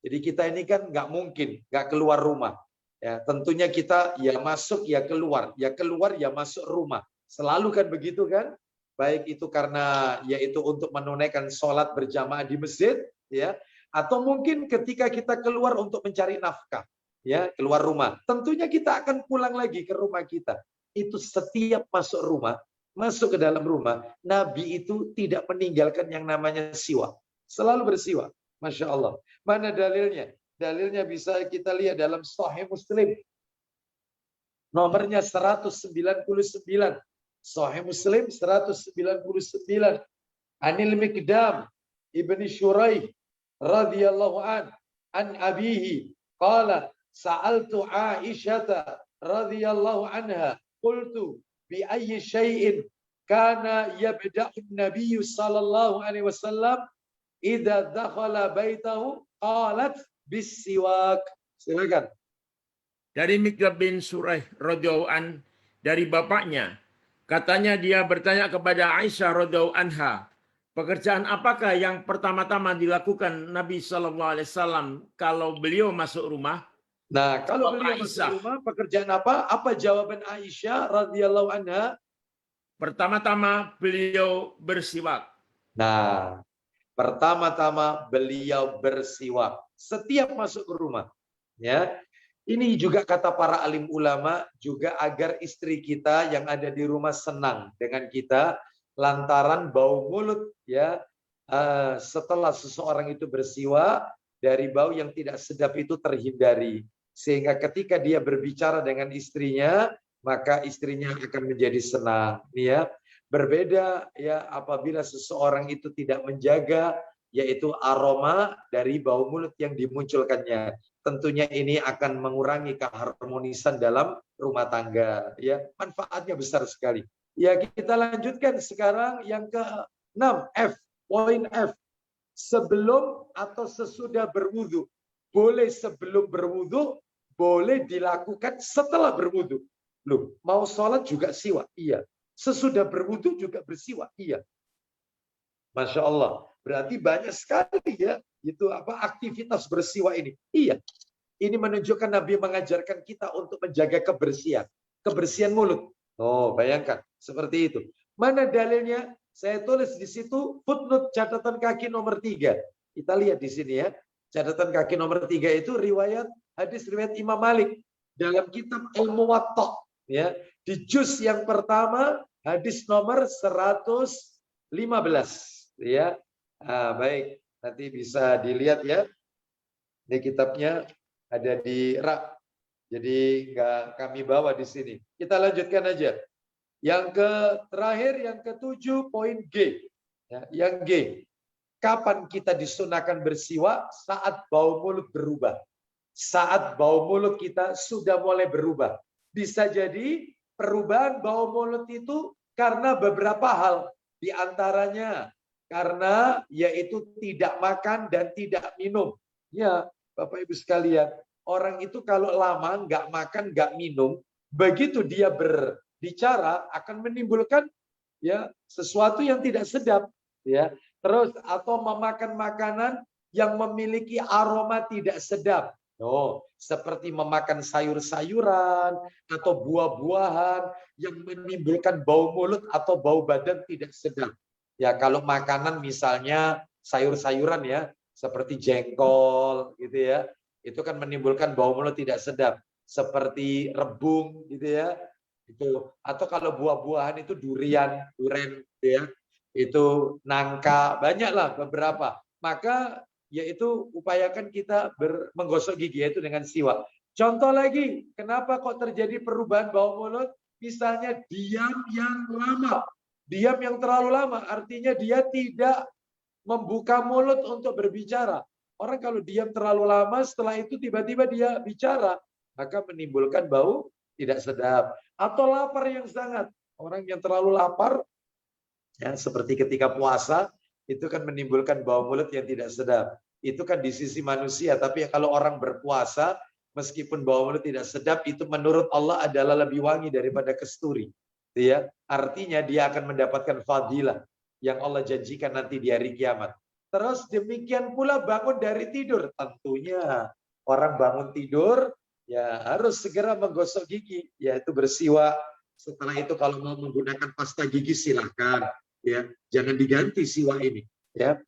Jadi kita ini kan nggak mungkin nggak keluar rumah. Ya, tentunya kita ya masuk ya keluar ya masuk rumah. Selalu kan begitu kan? Baik itu karena yaitu untuk menunaikan sholat berjamaah di masjid, ya, atau mungkin ketika kita keluar untuk mencari nafkah, ya, keluar rumah. Tentunya kita akan pulang lagi ke rumah kita. Itu setiap masuk rumah, masuk ke dalam rumah, Nabi itu tidak meninggalkan yang namanya siwak. Selalu bersiwak. Masya Allah. Mana dalilnya? Dalilnya bisa kita lihat dalam Sahih Muslim. Nomornya 199. Sahih Muslim 199. Anil Miqdam ibni Syuraih radhiyallahu an abihi qala sa'altu Aisyah radhiyallahu anha qultu bi ayyi syai'in kana yabda'u an-nabiy sallallahu alaihi wasallam idza dakhala baitahu qalat bis-siwak. Silakan. Dari Miqdam bin Syuraih radhiyallahu an dari bapaknya, katanya dia bertanya kepada Aisyah radhiyallahu anha, pekerjaan apakah yang pertama-tama dilakukan Nabi Shallallahu Alaihi Wasallam kalau beliau masuk rumah? Nah, kalau beliau masuk rumah, pekerjaan apa? Apa jawaban Aisyah radhiyallahu anha? Pertama-tama beliau bersiwak. Nah, pertama-tama beliau bersiwak setiap masuk ke rumah. Ya, ini juga kata para alim ulama juga agar istri kita yang ada di rumah senang dengan kita lantaran bau mulut ya setelah seseorang itu bersiwak dari bau yang tidak sedap itu terhindari sehingga ketika dia berbicara dengan istrinya maka istrinya akan menjadi senang ya. Berbeda ya apabila seseorang itu tidak menjaga yaitu aroma dari bau mulut yang dimunculkannya. Tentunya ini akan mengurangi keharmonisan dalam rumah tangga. Ya, manfaatnya besar sekali. Ya, kita lanjutkan sekarang yang ke-6 F, poin F. Sebelum atau sesudah berwudu. Boleh sebelum berwudu, boleh dilakukan setelah berwudu. Loh, mau sholat juga siwak? Iya. Sesudah berwudu juga bersiwak? Iya. Masya Allah. Berarti banyak sekali ya itu apa aktivitas bersiwak ini. Iya. Ini menunjukkan Nabi mengajarkan kita untuk menjaga kebersihan. Kebersihan mulut. Oh, bayangkan. Seperti itu. Mana dalilnya? Saya tulis di situ footnote catatan kaki nomor 3. Kita lihat di sini ya. Catatan kaki nomor 3 itu hadis riwayat Imam Malik. Dalam kitab Al-Muwatta. Ya. Di juz yang pertama, hadis nomor 115. Ya. Baik. Nanti bisa dilihat ya. Ini kitabnya ada di rak. Jadi nggak kami bawa di sini. Kita lanjutkan aja. Yang terakhir, yang ke-7, poin G. Ya, yang G. Kapan kita disunahkan bersiwak? Saat bau mulut berubah. Saat bau mulut kita sudah mulai berubah. Bisa jadi perubahan bau mulut itu karena beberapa hal. Di antaranya karena yaitu tidak makan dan tidak minum. Ya, Bapak Ibu sekalian, orang itu kalau lama nggak makan, nggak minum, Begitu dia berbicara akan menimbulkan ya sesuatu yang tidak sedap, ya. Terus atau memakan makanan yang memiliki aroma tidak sedap. Oh, seperti memakan sayur-sayuran atau buah-buahan yang menimbulkan bau mulut atau bau badan tidak sedap. Ya, kalau makanan misalnya sayur-sayuran ya, seperti jengkol gitu ya, itu kan menimbulkan bau mulut tidak sedap. Seperti rebung gitu ya, itu. Atau kalau buah-buahan itu durian gitu ya, itu nangka, banyaklah beberapa. Maka yaitu upayakan kita menggosok gigi yaitu dengan siwak. Contoh lagi, kenapa kok terjadi perubahan bau mulut? Misalnya diam yang lama. Diam yang terlalu lama artinya dia tidak membuka mulut untuk berbicara. Orang kalau diam terlalu lama setelah itu tiba-tiba dia bicara, maka menimbulkan bau tidak sedap. Atau lapar yang sangat. Orang yang terlalu lapar, ya, seperti ketika puasa, itu kan menimbulkan bau mulut yang tidak sedap. Itu kan di sisi manusia, tapi kalau orang berpuasa, meskipun bau mulut tidak sedap, itu menurut Allah adalah lebih wangi daripada kesturi. Ya, artinya dia akan mendapatkan fadilah yang Allah janjikan nanti di hari kiamat. Terus demikian pula bangun dari tidur. Tentunya orang bangun tidur, ya harus segera menggosok gigi, yaitu bersiwak. Setelah itu kalau mau menggunakan pasta gigi silakan. Ya, jangan diganti siwak ini. Ya,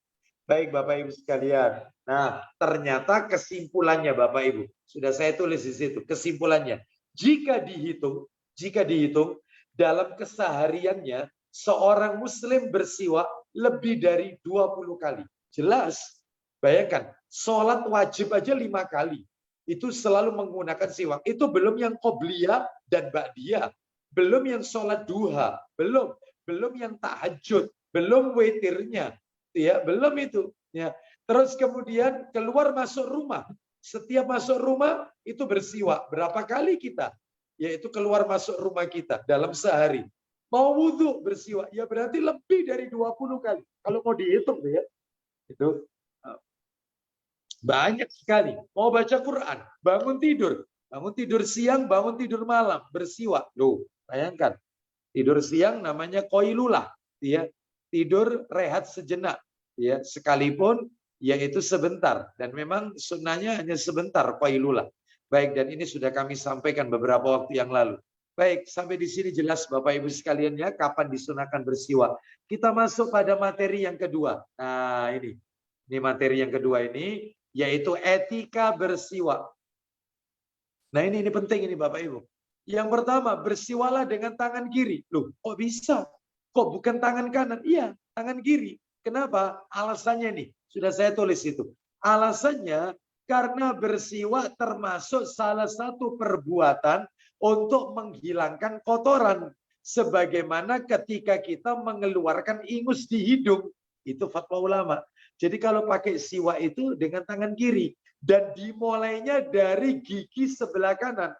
baik Bapak Ibu sekalian. Nah, ternyata kesimpulannya Bapak Ibu sudah saya tulis di situ. Kesimpulannya, jika dihitung dalam kesehariannya seorang Muslim bersiwak lebih dari 20 kali. Jelas, bayangkan, sholat wajib aja 5 kali. Itu selalu menggunakan siwak. Itu belum yang qobliyah dan ba'diyah. Belum yang sholat duha. Belum yang tahajud, belum witirnya, ya, belum itu, ya. Terus kemudian keluar masuk rumah, setiap masuk rumah itu bersiwak. Berapa kali kita, yaitu keluar masuk rumah kita dalam sehari. Mau wudhu bersiwak, ya berarti lebih dari 20 kali. Kalau mau dihitung, ya, itu banyak sekali. Mau baca Quran, bangun tidur siang, bangun tidur malam, bersiwak. Loh, bayangkan. Tidur siang namanya qailulah, ya. Tidur rehat sejenak, ya, sekalipun yaitu sebentar dan memang sunnahnya hanya sebentar qailulah. Baik, dan ini sudah kami sampaikan beberapa waktu yang lalu. Baik, sampai di sini jelas Bapak Ibu sekalian ya kapan disunahkan bersiwak. Kita masuk pada materi yang kedua. Nah, ini materi yang kedua ini yaitu etika bersiwak. Nah, ini penting ini Bapak Ibu. Yang pertama, bersiwalah dengan tangan kiri. Loh, kok bisa? Kok bukan tangan kanan? Iya, tangan kiri. Kenapa? Alasannya nih, sudah saya tulis itu. Alasannya karena bersiwak termasuk salah satu perbuatan untuk menghilangkan kotoran. Sebagaimana ketika kita mengeluarkan ingus di hidung. Itu fatwa ulama. Jadi kalau pakai siwak itu dengan tangan kiri. Dan dimulainya dari gigi sebelah kanan.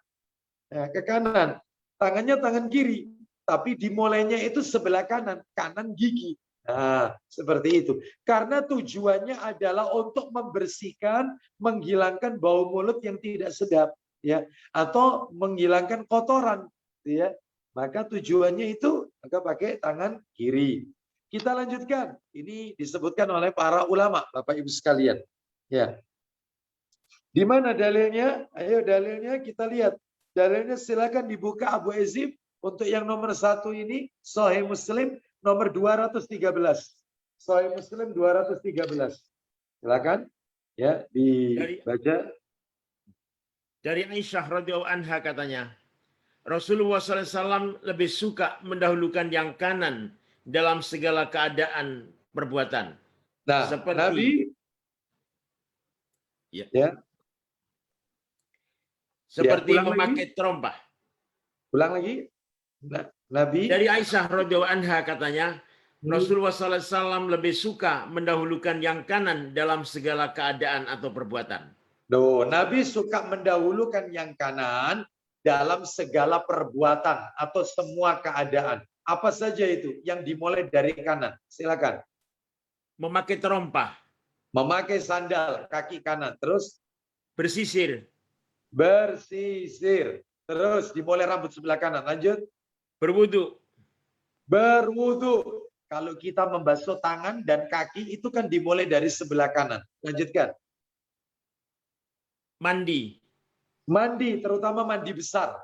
Nah, ke kanan, tangannya tangan kiri, tapi dimulainya itu sebelah kanan gigi. Nah, seperti itu. Karena tujuannya adalah untuk membersihkan, menghilangkan bau mulut yang tidak sedap, ya, atau menghilangkan kotoran, ya. Maka tujuannya itu maka pakai tangan kiri. Kita lanjutkan. Ini disebutkan oleh para ulama, Bapak Ibu sekalian. Ya. Di mana dalilnya? Ayo dalilnya kita lihat. Dalilnya silakan dibuka Abu Ezib untuk yang nomor 1 ini Sahih Muslim nomor 213. Sahih Muslim 213. Silakan ya dibaca. Dari Aisyah radhiyallahu anha katanya, Rasulullah SAW lebih suka mendahulukan yang kanan dalam segala keadaan perbuatan. Nah, seperti Nabi ya. Seperti ya, memakai terompah. Ulang lagi. Nah, Nabi dari Aisyah radhiyallahu anha katanya, Rasulullah SAW lebih suka mendahulukan yang kanan dalam segala keadaan atau perbuatan. Nabi suka mendahulukan yang kanan dalam segala perbuatan atau semua keadaan. Apa saja itu yang dimulai dari kanan? Silakan. Memakai terompah. Memakai sandal kaki kanan. Terus bersisir. Terus dimulai rambut sebelah kanan. Lanjut. Berwudu. Berwudu. Kalau kita membasuh tangan dan kaki itu kan dimulai dari sebelah kanan. Lanjutkan. Mandi. Mandi, terutama mandi besar.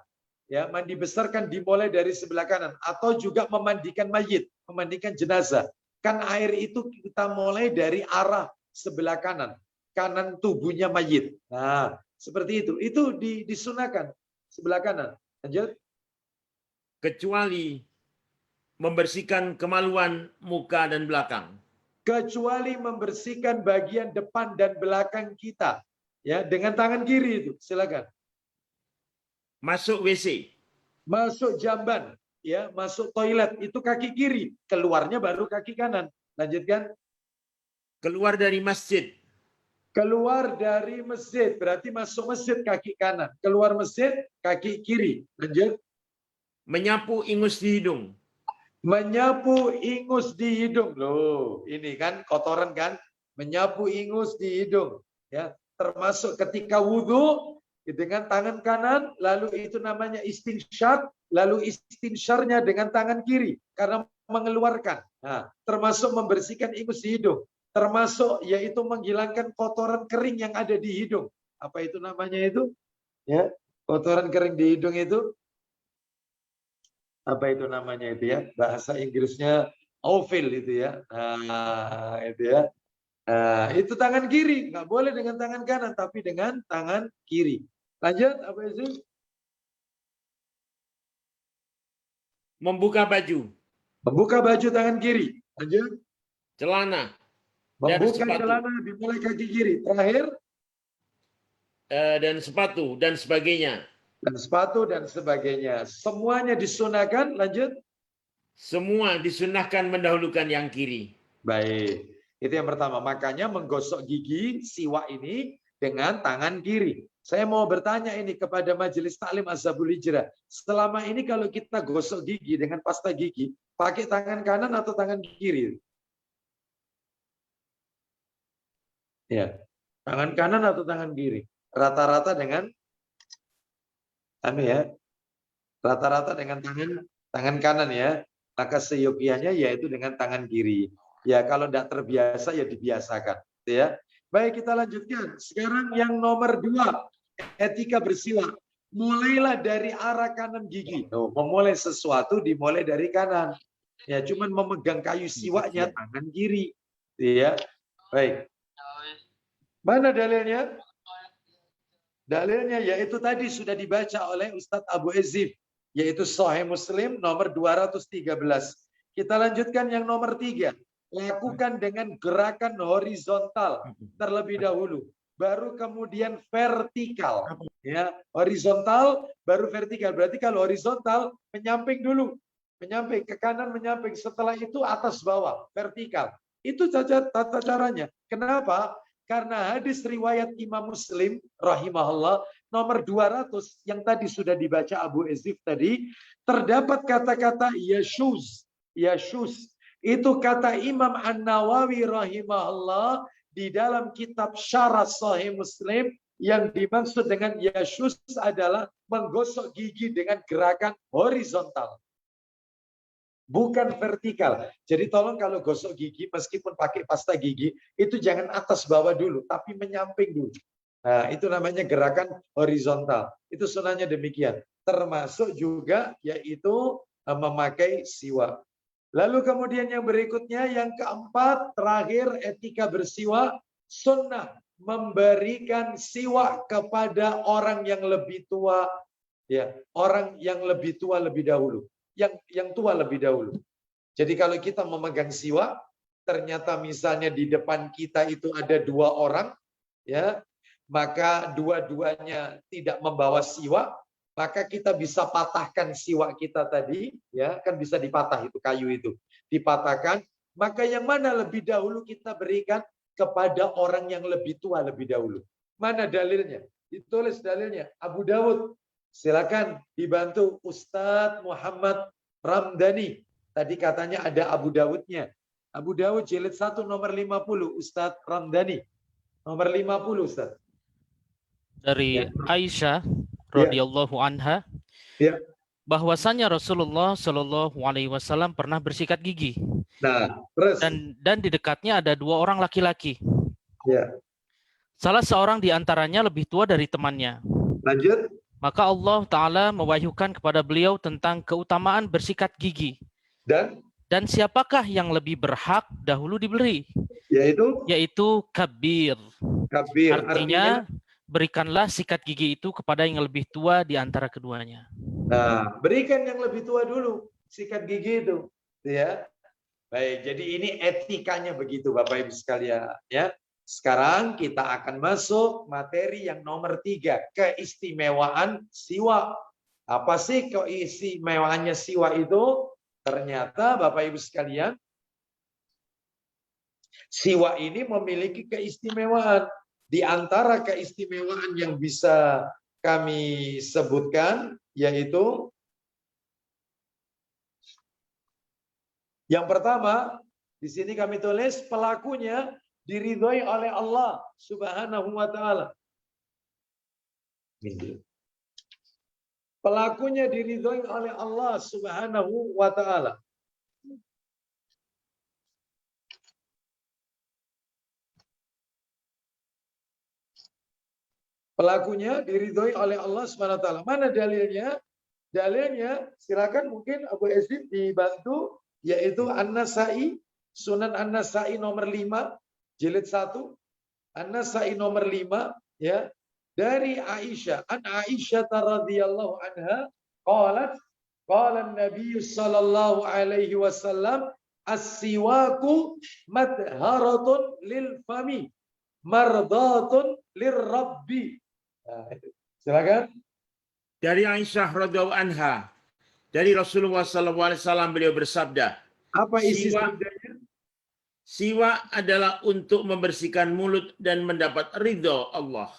Ya, mandi besar kan dimulai dari sebelah kanan. Atau juga memandikan mayit, memandikan jenazah. Kan air itu kita mulai dari arah sebelah kanan. Kanan tubuhnya mayit. Nah, seperti itu. Itu disunahkan sebelah kanan. Lanjut. Kecuali membersihkan kemaluan muka dan belakang. Kecuali membersihkan bagian depan dan belakang kita. Ya, dengan tangan kiri itu. Silakan. Masuk WC. Masuk jamban, ya, masuk toilet itu kaki kiri, keluarnya baru kaki kanan. Lanjutkan. Keluar dari masjid. Keluar dari masjid, berarti masuk masjid kaki kanan. Keluar masjid kaki kiri. Lanjut. Menyapu ingus di hidung. Menyapu ingus di hidung. Loh, ini kan kotoran kan? Menyapu ingus di hidung. Ya, termasuk ketika wudhu dengan tangan kanan, lalu itu namanya istinsyar, lalu istinsharnya dengan tangan kiri karena mengeluarkan. Nah, termasuk membersihkan ingus di hidung, termasuk yaitu menghilangkan kotoran kering yang ada di hidung. Apa itu namanya itu? Ya, kotoran kering di hidung itu apa itu namanya itu ya? Bahasa Inggrisnya ophel itu ya. Nah, itu ya. Nah, itu tangan kiri, nggak boleh dengan tangan kanan, tapi dengan tangan kiri. Lanjut, apa itu? Membuka baju. Membuka baju tangan kiri. Lanjut. Celana. Membuka sepatu. celana dimulai kaki kiri. Terakhir. Dan sepatu dan sebagainya. Dan sepatu dan sebagainya. Semuanya disunahkan. Lanjut. Semua disunahkan mendahulukan yang kiri. Baik. Itu yang pertama. Makanya menggosok gigi siwak ini dengan tangan kiri. Saya mau bertanya ini kepada Majelis Taklim Azhabul Hijrah. Selama ini kalau kita gosok gigi dengan pasta gigi, pakai tangan kanan atau tangan kiri? Ya, tangan kanan atau tangan kiri? Rata-rata dengan rata-rata dengan tangan kanan ya. Maka seyogianya yaitu dengan tangan kiri. Ya, kalau tidak terbiasa ya dibiasakan, ya. Baik, kita lanjutkan. Sekarang yang nomor 2, etika bersiwak. Mulailah dari arah kanan gigi. Memulai sesuatu dimulai dari kanan. Ya, cuman memegang kayu siwaknya tangan kiri. Ya, baik. Mana dalilnya? Dalilnya yaitu tadi sudah dibaca oleh Ustadz Abu Ezif, yaitu Sahih Muslim nomor 213. Kita lanjutkan yang nomor 3. Lakukan dengan gerakan horizontal terlebih dahulu, baru kemudian vertikal. Ya, horizontal baru vertikal. Berarti kalau horizontal menyamping dulu, menyamping ke kanan, menyamping. Setelah itu atas bawah, vertikal. Itu saja tata caranya. Kenapa? Karena hadis riwayat Imam Muslim rahimahullah nomor 200 yang tadi sudah dibaca Abu Ezif tadi, terdapat kata-kata yashuz. Yashuz. Itu kata Imam An-Nawawi rahimahullah di dalam kitab Syarah Sahih Muslim, yang dimaksud dengan yashuz adalah menggosok gigi dengan gerakan horizontal. Bukan vertikal. Jadi tolong kalau gosok gigi, meskipun pakai pasta gigi, itu jangan atas bawah dulu, tapi menyamping dulu. Nah, itu namanya gerakan horizontal. Itu sunahnya demikian. Termasuk juga yaitu memakai siwak. Lalu kemudian yang berikutnya, yang keempat, terakhir, etika bersiwak, sunnah memberikan siwak kepada orang yang lebih tua, ya, orang yang lebih tua lebih dahulu, yang tua lebih dahulu. Jadi kalau kita memegang siwak, ternyata misalnya di depan kita itu ada 2 orang, ya, maka dua-duanya tidak membawa siwak, maka kita bisa patahkan siwak kita tadi, ya, kan bisa dipatah itu kayu itu, dipatahkan. Maka yang mana lebih dahulu kita berikan kepada orang yang lebih tua lebih dahulu. Mana dalilnya? Ditulis dalilnya Abu Dawud. Silakan dibantu Ustadz Muhammad Ramdhani. Tadi katanya ada Abu Dawudnya. Abu Dawud jilid 1 nomor 50, Ustadz Ramdhani. Nomor 50, Ustadz. Dari Ya. Aisyah radhiyallahu anha, Ya. bahwasanya Rasulullah Shallallahu Alaihi Wasallam pernah bersikat gigi Nah, terus. dan di dekatnya ada 2 orang laki-laki. Ya. Salah seorang di antaranya lebih tua dari temannya. Lanjut. Maka Allah Ta'ala mewahyukan kepada beliau tentang keutamaan bersikat gigi. Dan siapakah yang lebih berhak dahulu diberi? Yaitu kabir. Artinya, berikanlah sikat gigi itu kepada yang lebih tua di antara keduanya. Nah, berikan yang lebih tua dulu sikat gigi itu, ya. Baik, jadi ini etikanya begitu Bapak Ibu sekalian, ya. Sekarang kita akan masuk materi yang nomor 3, keistimewaan siwak. Apa sih keistimewaannya siwak itu? Ternyata Bapak Ibu sekalian, siwak ini memiliki keistimewaan. Di antara keistimewaan yang bisa kami sebutkan, yaitu yang pertama, di sini kami tulis pelakunya diridhoi oleh Allah Subhanahu wa taala. Pelakunya diridhoi oleh Allah Subhanahu wa taala. Pelakunya diridhoi oleh Allah Subhanahu wa taala. Mana dalilnya? Dalilnya silakan mungkin Abu Yazid dibantu, yaitu An-Nasai, Sunan An-Nasai nomor 5 jilid 1. An-Nasai nomor 5, ya. Dari Aisyah, an Aisyah radhiyallahu anha qalat qala an-nabiy sallallahu alaihi wasallam as-siwaku madharatun lil fami mardatun lirrabbi. Nah, silakan. Dari Aisyah radhiyallahu anha, dari Rasulullah sallallahu alaihi wasallam, beliau bersabda, apa isi sabdanya? Siwak adalah untuk membersihkan mulut dan mendapat ridho Allah.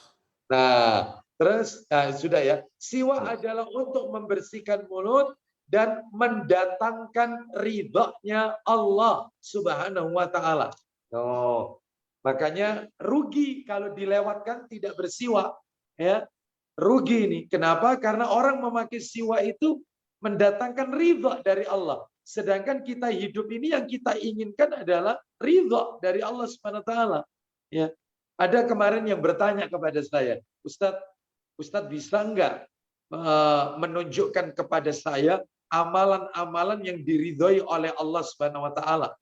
Nah, terus sudah ya. Siwak adalah untuk membersihkan mulut dan mendatangkan ridhonya Allah Subhanahu wa taala. Oh, makanya rugi kalau dilewatkan tidak bersiwak, ya. Rugi ini. Kenapa? Karena orang memakai siwak itu mendatangkan ridho dari Allah. Sedangkan kita hidup ini yang kita inginkan adalah ridho dari Allah Subhanahu wa taala. Ya. Ada kemarin yang bertanya kepada saya, Ustadz bisa enggak menunjukkan kepada saya amalan-amalan yang diridhoi oleh Allah Subhanahu wa taala?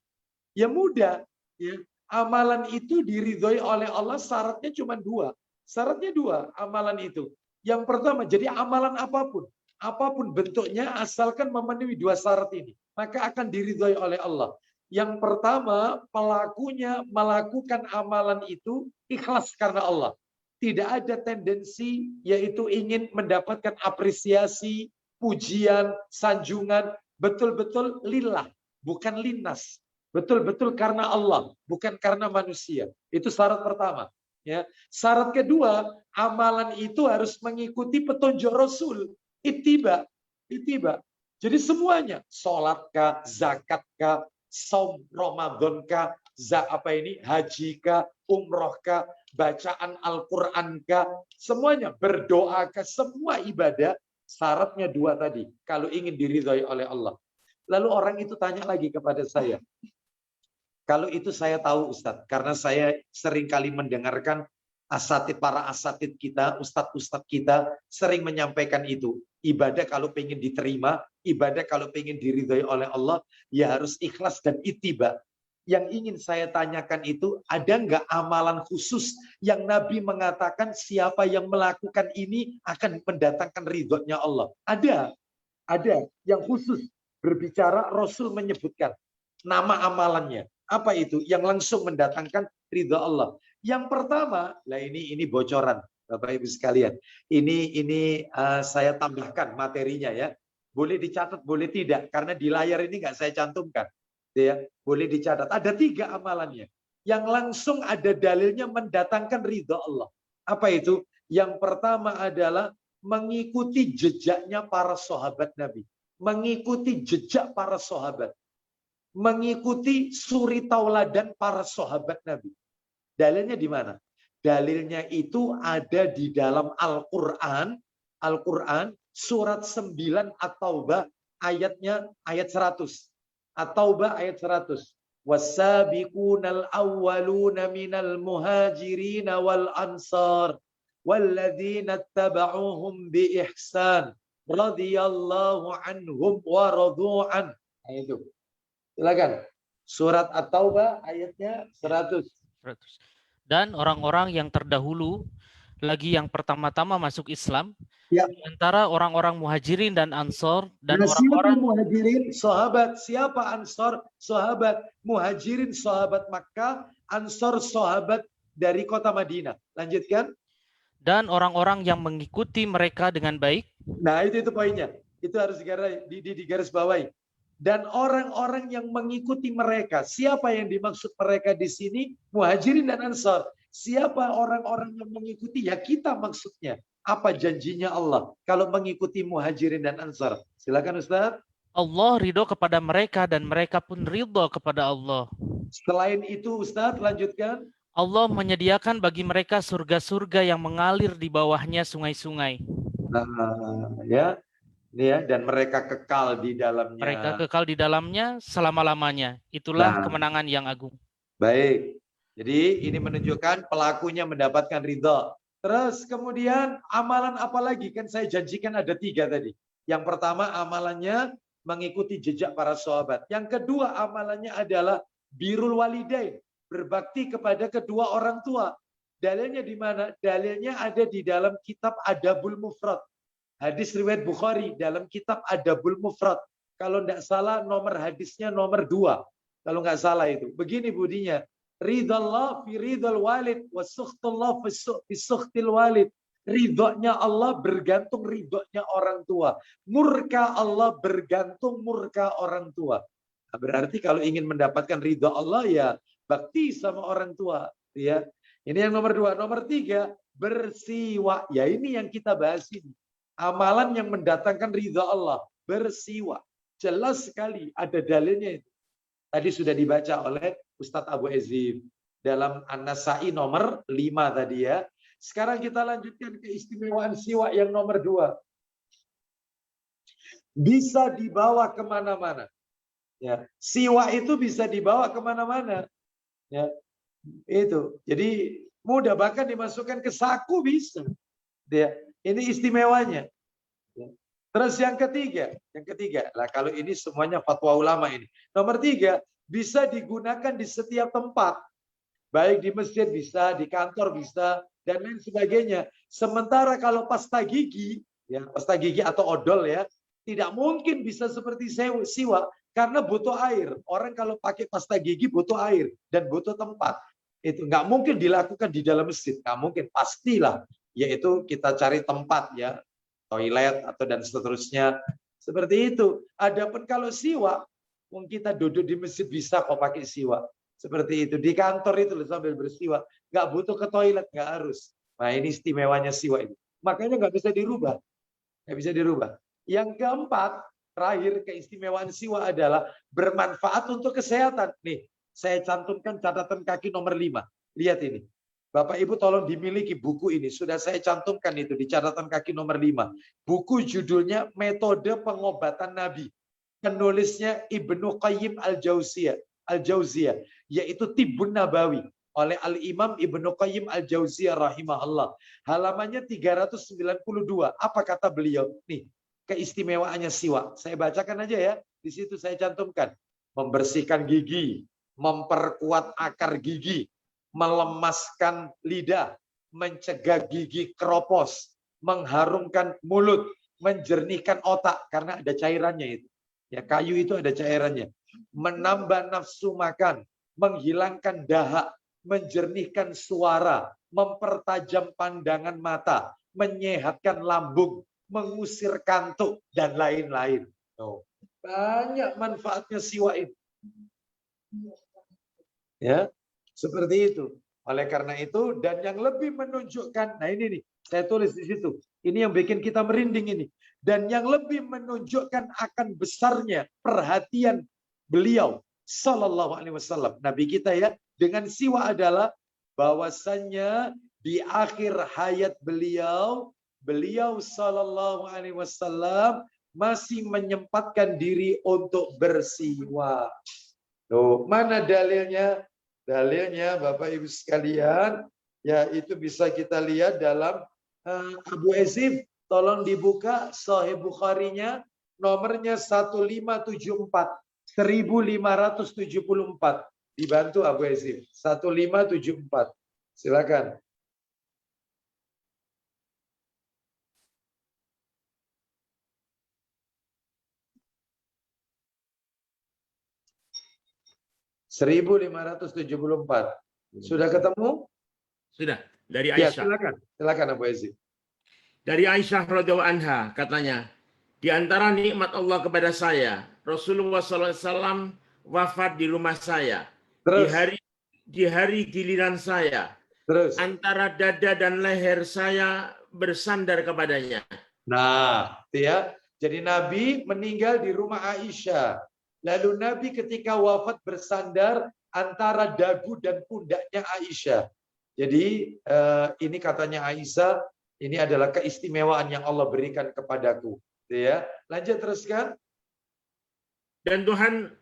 Ya mudah, ya. Amalan itu diridhoi oleh Allah syaratnya cuma 2. Syaratnya 2 amalan itu. Yang pertama, jadi amalan apapun bentuknya asalkan memenuhi 2 syarat ini, maka akan diridhoi oleh Allah. Yang pertama, pelakunya melakukan amalan itu ikhlas karena Allah. Tidak ada tendensi yaitu ingin mendapatkan apresiasi, pujian, sanjungan, betul-betul lillah, bukan linnas. Betul-betul karena Allah, bukan karena manusia. Itu syarat pertama. Ya. Syarat kedua, amalan itu harus mengikuti petunjuk Rasul. Ittiba. Jadi semuanya, sholatkah, zakatkah, saum Ramadan kah, haji kah, umroh kah, bacaan Al-Quran kah, semuanya, berdoa kah, semua ibadah syaratnya 2 tadi. Kalau ingin diridhai oleh Allah. Lalu orang itu tanya lagi kepada saya. Kalau itu saya tahu Ustadz, karena saya sering kali mendengarkan para asatid kita, ustadz-ustadz kita sering menyampaikan itu. Ibadah kalau pengen diterima, ibadah kalau pengen diridhoi oleh Allah, ya harus ikhlas dan ittiba. Yang ingin saya tanyakan itu, ada nggak amalan khusus yang Nabi mengatakan siapa yang melakukan ini akan mendatangkan ridhonya Allah? Ada yang khusus berbicara, Rasul menyebutkan nama amalannya. Apa itu? Yang langsung mendatangkan ridha Allah. Yang pertama, ini bocoran Bapak Ibu sekalian. Ini saya tambahkan materinya ya. Boleh dicatat, boleh tidak, karena di layar ini nggak saya cantumkan. Ya, boleh dicatat. Ada 3 amalannya. Yang langsung ada dalilnya mendatangkan ridha Allah. Apa itu? Yang pertama adalah mengikuti jejaknya para sahabat Nabi. Mengikuti jejak para sahabat. Mengikuti suri tauladan para sahabat Nabi. Dalilnya di mana? Dalilnya itu ada di dalam Al-Quran Al-Quran surat 9 At-Taubah ayatnya ayat 100. At-Taubah ayat 100. Was-sabiqunal awwaluna minal muhajirin wal ansar walladzina tabauhum bi ihsan radhiyallahu anhum wa radu'an. Nah, itu. Silakan. Surat At-Taubah ayatnya 100. Dan orang-orang yang terdahulu lagi yang pertama-tama masuk Islam, Ya. di antara orang-orang muhajirin dan ansor dan Nah, siapa orang-orang muhajirin? Sahabat. Siapa ansor? Sahabat. Muhajirin sahabat Makkah, ansor sahabat dari kota Madinah. Lanjutkan. dan orang-orang yang mengikuti mereka dengan baik. Nah, itu poinnya. Itu harus digaris bawahi. Dan orang-orang yang mengikuti mereka. Siapa yang dimaksud mereka di sini? Muhajirin dan ansor. Siapa orang-orang yang mengikuti? Ya kita maksudnya. Apa janjinya Allah kalau mengikuti muhajirin dan ansar? Silakan Ustaz. Allah ridho kepada mereka dan mereka pun ridho kepada Allah. Selain itu Ustaz, lanjutkan. Allah menyediakan bagi mereka surga-surga yang mengalir di bawahnya sungai-sungai. Ya, dan mereka kekal di dalamnya. Mereka kekal di dalamnya selama-lamanya. Itulah kemenangan yang agung. Baik. Jadi ini menunjukkan pelakunya mendapatkan ridha. Terus kemudian amalan apa lagi? Kan saya janjikan ada 3 tadi. Yang pertama amalannya mengikuti jejak para sahabat. Yang kedua amalannya adalah birrul walidain. Berbakti kepada kedua orang tua. Dalilnya di mana? Dalilnya ada di dalam kitab Adabul Mufrad. Hadis riwayat Bukhari dalam kitab Adabul Mufrad. Kalau tidak salah nomor hadisnya nomor 2. Kalau nggak salah itu. Begini budinya. Ridallah fi ridal walid wa sukhtullah fi sukhtil walid. Ridhonya Allah bergantung ridhonya orang tua. Murka Allah bergantung murka orang tua. Nah, berarti kalau ingin mendapatkan ridho Allah ya bakti sama orang tua. Ya. Ini yang nomor 2. Nomor 3, bersiwa. Ya ini yang kita bahas ini. Amalan yang mendatangkan ridho Allah. Bersiwa. Jelas sekali ada dalilnya itu. Tadi sudah dibaca oleh Ustadz Abu Ezim dalam An-Nasai nomor 5 tadi ya. Sekarang kita lanjutkan keistimewaan siwa yang nomor 2. Bisa dibawa kemana-mana. Ya, siwa itu bisa dibawa kemana-mana. Ya, itu. Jadi mudah, bahkan dimasukkan ke saku bisa. Ya, ini istimewanya. Ya. Terus yang ketiga, lah kalau ini semuanya fatwa ulama ini. Nomor 3, bisa digunakan di setiap tempat. Baik di masjid bisa, di kantor bisa, dan lain sebagainya. Sementara kalau pasta gigi, ya pasta gigi atau odol ya, tidak mungkin bisa seperti siwa karena butuh air. Orang kalau pakai pasta gigi butuh air dan butuh tempat. Itu nggak mungkin dilakukan di dalam masjid, nggak mungkin, pastilah. Yaitu kita cari tempat ya. Toilet atau dan seterusnya seperti itu. Adapun kalau siwa, kita duduk di masjid bisa kok pakai siwa seperti itu. Di kantor itu sambil bersiwa, nggak butuh ke toilet, nggak harus. Nah ini istimewanya siwa ini. Makanya nggak bisa dirubah, nggak bisa dirubah. Yang keempat, terakhir keistimewaan siwa adalah bermanfaat untuk kesehatan. Nih, saya cantumkan catatan kaki nomor 5. Lihat ini. Bapak Ibu tolong dimiliki buku ini. Sudah saya cantumkan itu di catatan kaki nomor 5. Buku judulnya Metode Pengobatan Nabi. Penulisnya Ibnu Qayyim Al-Jauziyah. Yaitu Tibbun Nabawi. Oleh Al-Imam Ibnu Qayyim Al-Jauziyah rahimahullah. Halamannya 392. Apa kata beliau? Nih, keistimewaannya siwa. Saya bacakan aja ya. Di situ saya cantumkan. Membersihkan gigi. Memperkuat akar gigi. Melemaskan lidah, mencegah gigi keropos, mengharumkan mulut, menjernihkan otak karena ada cairannya itu. Ya, kayu itu ada cairannya. Menambah nafsu makan, menghilangkan dahak, menjernihkan suara, mempertajam pandangan mata, menyehatkan lambung, mengusir kantuk dan lain-lain. Oh, banyak manfaatnya siwa itu. Ya. Seperti itu. Oleh karena itu, dan yang lebih menunjukkan, nah ini nih, saya tulis di situ. Ini yang bikin kita merinding ini. Dan yang lebih menunjukkan akan besarnya perhatian beliau, Sallallahu Alaihi Wasallam, Nabi kita ya, dengan siwa adalah bahwasannya di akhir hayat beliau, beliau sallallahu alaihi wasallam masih menyempatkan diri untuk bersiwak. Tuh, mana dalilnya? Dalilnya Bapak Ibu sekalian, ya itu bisa kita lihat dalam Abu Ezif, tolong dibuka Sahih Bukhari-nya, nomornya 1574. 1574. Dibantu Abu Ezif. 1574. Silakan. (1574). Sudah ketemu? Sudah. Dari Ya, Aisyah. silakan. Silakan Abu Ezif. Dari Aisyah radhiyallahu anha katanya, di antara nikmat Allah kepada saya, Rasulullah SAW wafat di rumah saya. Terus. Di hari giliran saya, Terus. antara dada dan leher saya bersandar kepadanya. Nah, ya. Jadi Nabi meninggal di rumah Aisyah. Lalu Nabi ketika wafat bersandar antara dagu dan pundaknya Aisyah. Jadi ini katanya Aisyah, ini adalah keistimewaan yang Allah berikan kepadaku. Ya, lanjut teruskan. Dan Tuhan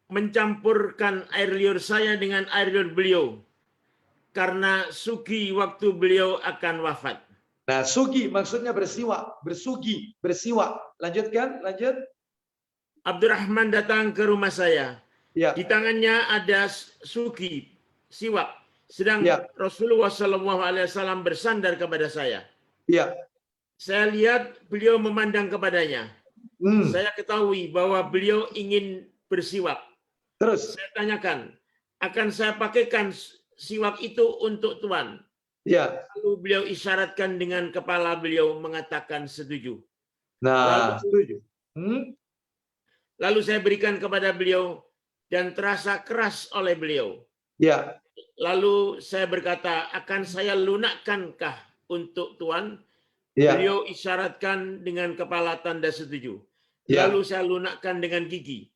mencampurkan air liur saya dengan air liur beliau karena sugi waktu beliau akan wafat. Nah, sugi maksudnya bersiwak, bersugi, bersiwak. Lanjutkan, lanjut. Abdurrahman datang ke rumah saya. Ya. Di tangannya ada sugi, siwak. Sedang Ya. Rasulullah SAW bersandar kepada saya. Ya. Saya lihat beliau memandang kepadanya. Saya ketahui bahwa beliau ingin bersiwak. Terus. Saya tanyakan, akan saya pakaikan siwak itu untuk Tuan? Ya. Lalu beliau isyaratkan dengan kepala beliau mengatakan setuju. Nah, setuju. Lalu saya berikan kepada beliau dan terasa keras oleh beliau. Ya. Lalu saya berkata, akan saya lunakkankah untuk Tuan? Ya. Beliau isyaratkan dengan kepala tanda setuju. Ya. Lalu saya lunakkan dengan gigi.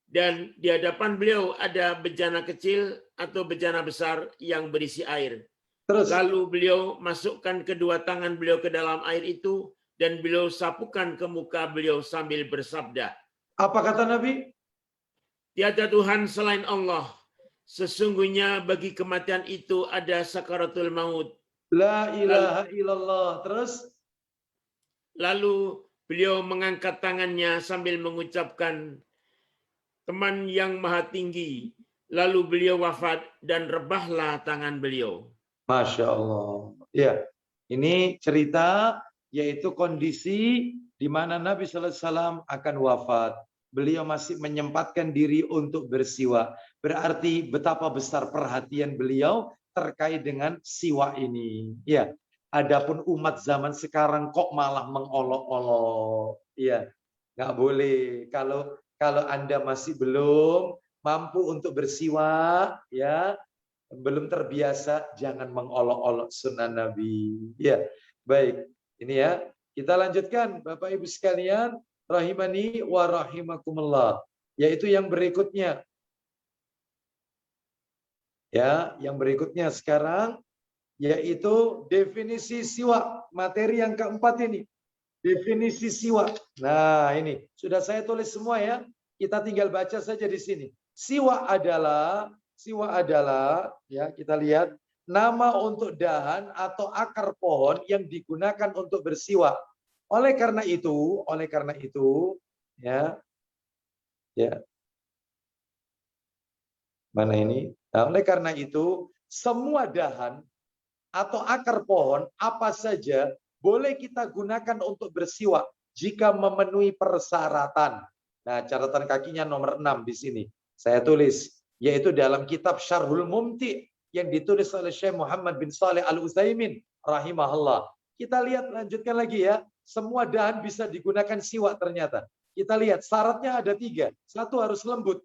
Dan di hadapan beliau ada bejana kecil atau bejana besar yang berisi air. Terus. Lalu beliau masukkan kedua tangan beliau ke dalam air itu dan beliau sapukan ke muka beliau sambil bersabda. Apa kata Nabi? Tiada Tuhan selain Allah. Sesungguhnya bagi kematian itu ada sakaratul maut. La ilaha illallah. Terus? Lalu beliau mengangkat tangannya sambil mengucapkan, Teman yang maha tinggi. Lalu beliau wafat dan rebahlah tangan beliau. Masya Allah. Ya, ini cerita yaitu kondisi di mana Nabi Sallallahu Alaihi Wasallam akan wafat. Beliau masih menyempatkan diri untuk bersiwak. Berarti betapa besar perhatian beliau terkait dengan siwak ini. Ya, adapun umat zaman sekarang kok malah mengolok-olok. Ya, nggak boleh. Kalau Anda masih belum mampu untuk bersiwak, ya, belum terbiasa, jangan mengolok-olok sunnah Nabi. Ya, baik. Ini ya, kita lanjutkan, Bapak Ibu sekalian, rahimani wa rahimakumullah. Yaitu yang berikutnya. Ya, yang berikutnya sekarang, yaitu definisi siwak. Materi yang keempat ini. Definisi siwak. Nah, ini sudah saya tulis semua ya. Kita tinggal baca saja di sini. Siwak adalah ya, kita lihat nama untuk dahan atau akar pohon yang digunakan untuk bersiwak. Oleh karena itu ya. Mana ini? Nah, oleh karena itu semua dahan atau akar pohon apa saja boleh kita gunakan untuk bersiwak jika memenuhi persyaratan. Nah, catatan kakinya nomor 6 di sini. Saya tulis, yaitu dalam kitab Syarhul Mumti yang ditulis oleh Syekh Muhammad bin Shalih Al-Utsaimin rahimahullah. Kita lihat, lanjutkan lagi ya. Semua dahan bisa digunakan siwak ternyata. Kita lihat, syaratnya ada 3. 1 harus lembut.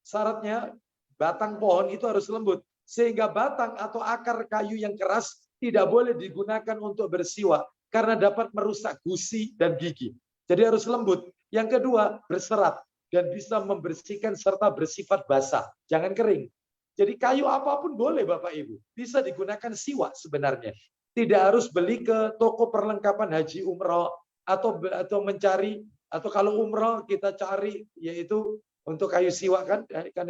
Syaratnya batang pohon itu harus lembut. Sehingga batang atau akar kayu yang keras tidak boleh digunakan untuk bersiwak karena dapat merusak gusi dan gigi. Jadi harus lembut. Yang kedua, berserat dan bisa membersihkan serta bersifat basah. Jangan kering. Jadi kayu apapun boleh Bapak Ibu. Bisa digunakan siwak sebenarnya. Tidak harus beli ke toko perlengkapan haji umroh atau mencari, atau kalau umroh kita cari yaitu untuk kayu siwak kan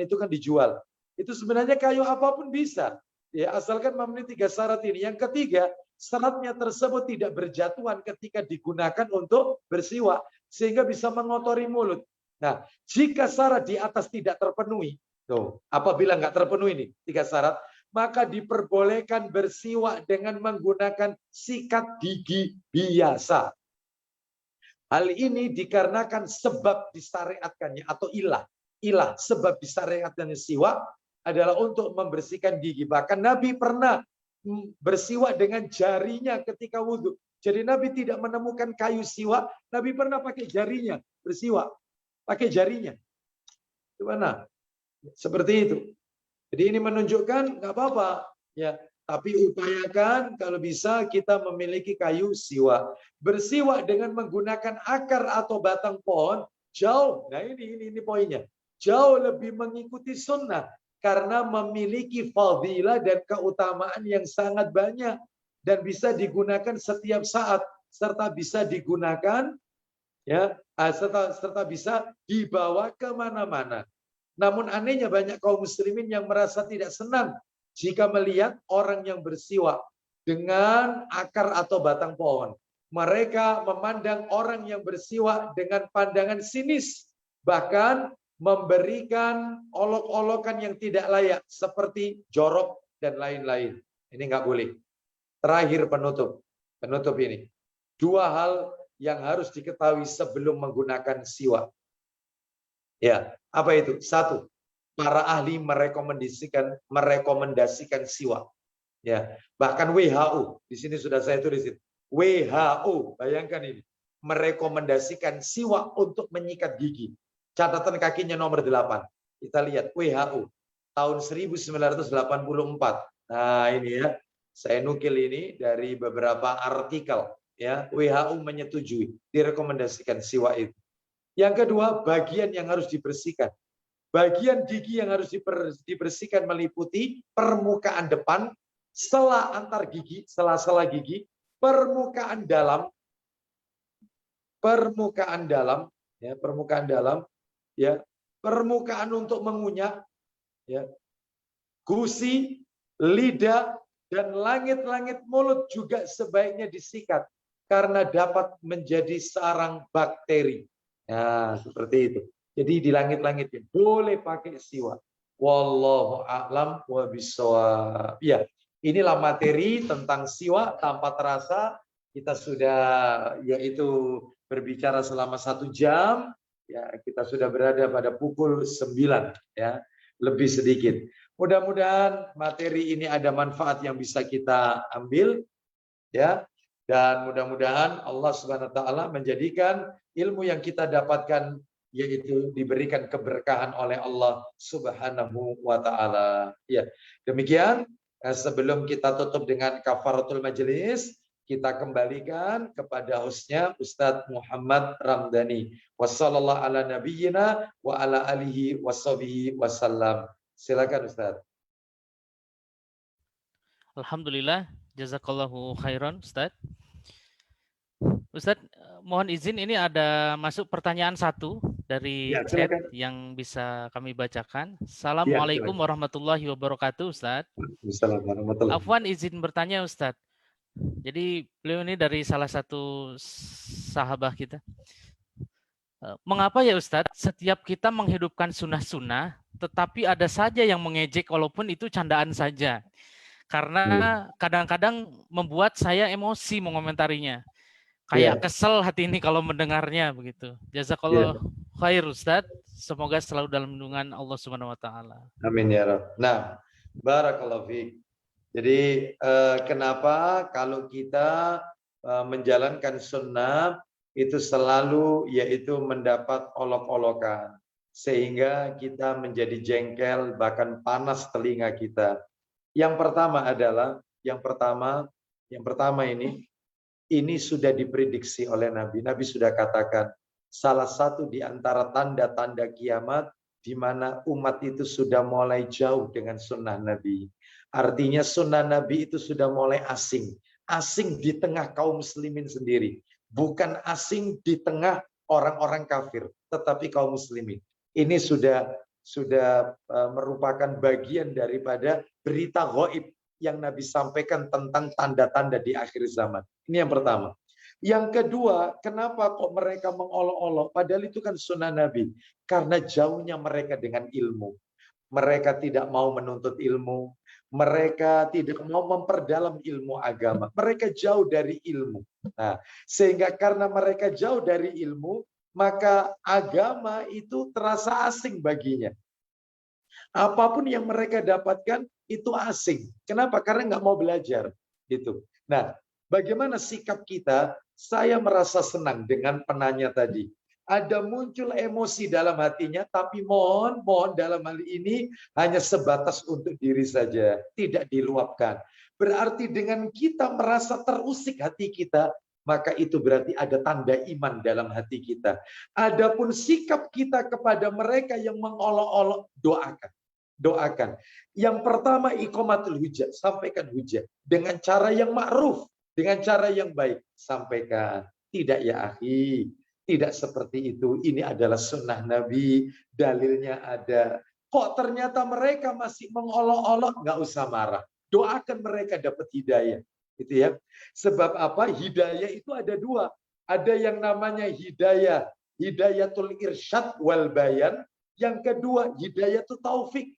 itu kan dijual. Itu sebenarnya kayu apapun bisa. Ya, asalkan memenuhi 3 syarat ini. Yang ketiga, syaratnya tersebut tidak berjatuhan ketika digunakan untuk bersiwak sehingga bisa mengotori mulut. Nah, jika syarat di atas tidak terpenuhi, tuh, apabila nggak terpenuhi nih 3 syarat, maka diperbolehkan bersiwak dengan menggunakan sikat gigi biasa. Hal ini dikarenakan sebab disyariatkannya atau ilah sebab disyariatkannya siwak adalah untuk membersihkan gigi. Bahkan Nabi pernah bersiwak dengan jarinya ketika wudhu. Jadi Nabi tidak menemukan kayu siwak, Nabi pernah pakai jarinya bersiwak, pakai jarinya. Gimana? Seperti itu. Jadi ini menunjukkan nggak apa-apa, ya. Tapi upayakan kalau bisa kita memiliki kayu siwak. Bersiwak dengan menggunakan akar atau batang pohon jauh. Nah ini poinnya. Jauh lebih mengikuti sunnah karena memiliki fadilah dan keutamaan yang sangat banyak dan bisa digunakan setiap saat serta bisa digunakan ya serta bisa dibawa kemana-mana. Namun anehnya banyak kaum muslimin yang merasa tidak senang jika melihat orang yang bersiwak dengan akar atau batang pohon. Mereka memandang orang yang bersiwak dengan pandangan sinis, bahkan memberikan olok-olokan yang tidak layak seperti jorok dan lain-lain. Ini nggak boleh. Terakhir penutup ini. 2 hal yang harus diketahui sebelum menggunakan siwak. Ya, apa itu? 1, para ahli merekomendasikan siwak. Ya, bahkan WHO di sini sudah saya tulisin. WHO, bayangkan ini, merekomendasikan siwak untuk menyikat gigi. Catatan kakinya nomor 8. Kita lihat WHO tahun 1984. Nah, ini ya. Saya nukil ini dari beberapa artikel ya. WHO menyetujui direkomendasikan siwak itu. Yang kedua, bagian yang harus dibersihkan. Bagian gigi yang harus dibersihkan meliputi permukaan depan, sela antar gigi, sela-sela gigi, permukaan dalam, ya, permukaan untuk mengunyah, ya, gusi, lidah, dan langit-langit mulut juga sebaiknya disikat karena dapat menjadi sarang bakteri. Nah, seperti itu. Jadi di langit-langitnya boleh pakai siwak. Wallahu a'lam wa bishawab. Ya, inilah materi tentang siwak. Tanpa terasa kita sudah yaitu berbicara selama 1 jam. Ya, kita sudah berada pada pukul 9 ya, lebih sedikit. Mudah-mudahan materi ini ada manfaat yang bisa kita ambil ya. Dan mudah-mudahan Allah Subhanahu wa taala menjadikan ilmu yang kita dapatkan yaitu diberikan keberkahan oleh Allah Subhanahu wa taala. Ya. Demikian sebelum kita tutup dengan kafaratul majelis, kita kembalikan kepada hostnya Ustadz Muhammad Ramdhani. Wassallallahu ala nabiyyina wa ala alihi washabihi wasallam. Silakan Ustadz. Alhamdulillah, jazakallahu khairan Ustadz. Ustadz, mohon izin ini ada masuk pertanyaan 1 dari chat yang bisa kami bacakan. Assalamualaikum warahmatullahi wabarakatuh Ustadz. Afwan izin bertanya Ustadz. Jadi beliau ini dari salah satu sahabat kita. Mengapa ya Ustadz setiap kita menghidupkan sunnah-sunnah tetapi ada saja yang mengejek walaupun itu candaan saja. Karena kadang-kadang membuat saya emosi mengomentarinya. Kayak kesel hati ini kalau mendengarnya begitu. Jazakallah khair Ustaz. Semoga selalu dalam lindungan Allah Subhanahu wa taala. Amin ya Rabb. Nah, barakallahu fiik. Jadi kenapa kalau kita menjalankan sunnah itu selalu yaitu mendapat olok-olokan sehingga kita menjadi jengkel bahkan panas telinga kita. Yang pertama adalah yang pertama ini sudah diprediksi oleh Nabi. Nabi sudah katakan salah satu di antara tanda-tanda kiamat di mana umat itu sudah mulai jauh dengan sunnah Nabi. Artinya sunnah Nabi itu sudah mulai asing. asing di tengah kaum muslimin sendiri, bukan asing di tengah orang-orang kafir, tetapi kaum muslimin. Ini sudah merupakan bagian daripada berita gaib yang Nabi sampaikan tentang tanda-tanda di akhir zaman. Ini yang pertama. Yang kedua, kenapa kok mereka mengolok-olok? Padahal itu kan sunnah Nabi. Karena jauhnya mereka dengan ilmu. Mereka tidak mau menuntut ilmu. Mereka tidak mau memperdalam ilmu agama. Mereka jauh dari ilmu. Nah, sehingga karena mereka jauh dari ilmu, maka agama itu terasa asing baginya. Apapun yang mereka dapatkan itu asing. Kenapa? Karena nggak mau belajar. Gitu. Nah, bagaimana sikap kita? Saya merasa senang dengan penanya tadi. Ada muncul emosi dalam hatinya, tapi mohon dalam hal ini hanya sebatas untuk diri saja, tidak diluapkan. Berarti dengan kita merasa terusik hati kita, maka itu berarti ada tanda iman dalam hati kita. Adapun sikap kita kepada mereka yang mengolok-olok, doakan. Yang pertama, iqamatul hujjah, sampaikan hujjah dengan cara yang ma'ruf, dengan cara yang baik, sampaikan. Tidak ya akhi, tidak seperti itu. Ini adalah sunnah Nabi, dalilnya ada. Kok ternyata mereka masih mengolok-olok? Nggak usah marah. Doakan mereka dapat hidayah. Gitu ya. Sebab apa? Hidayah itu ada dua. Ada yang namanya hidayah, hidayatul irsyad wal bayan. Yang kedua, hidayatul taufik.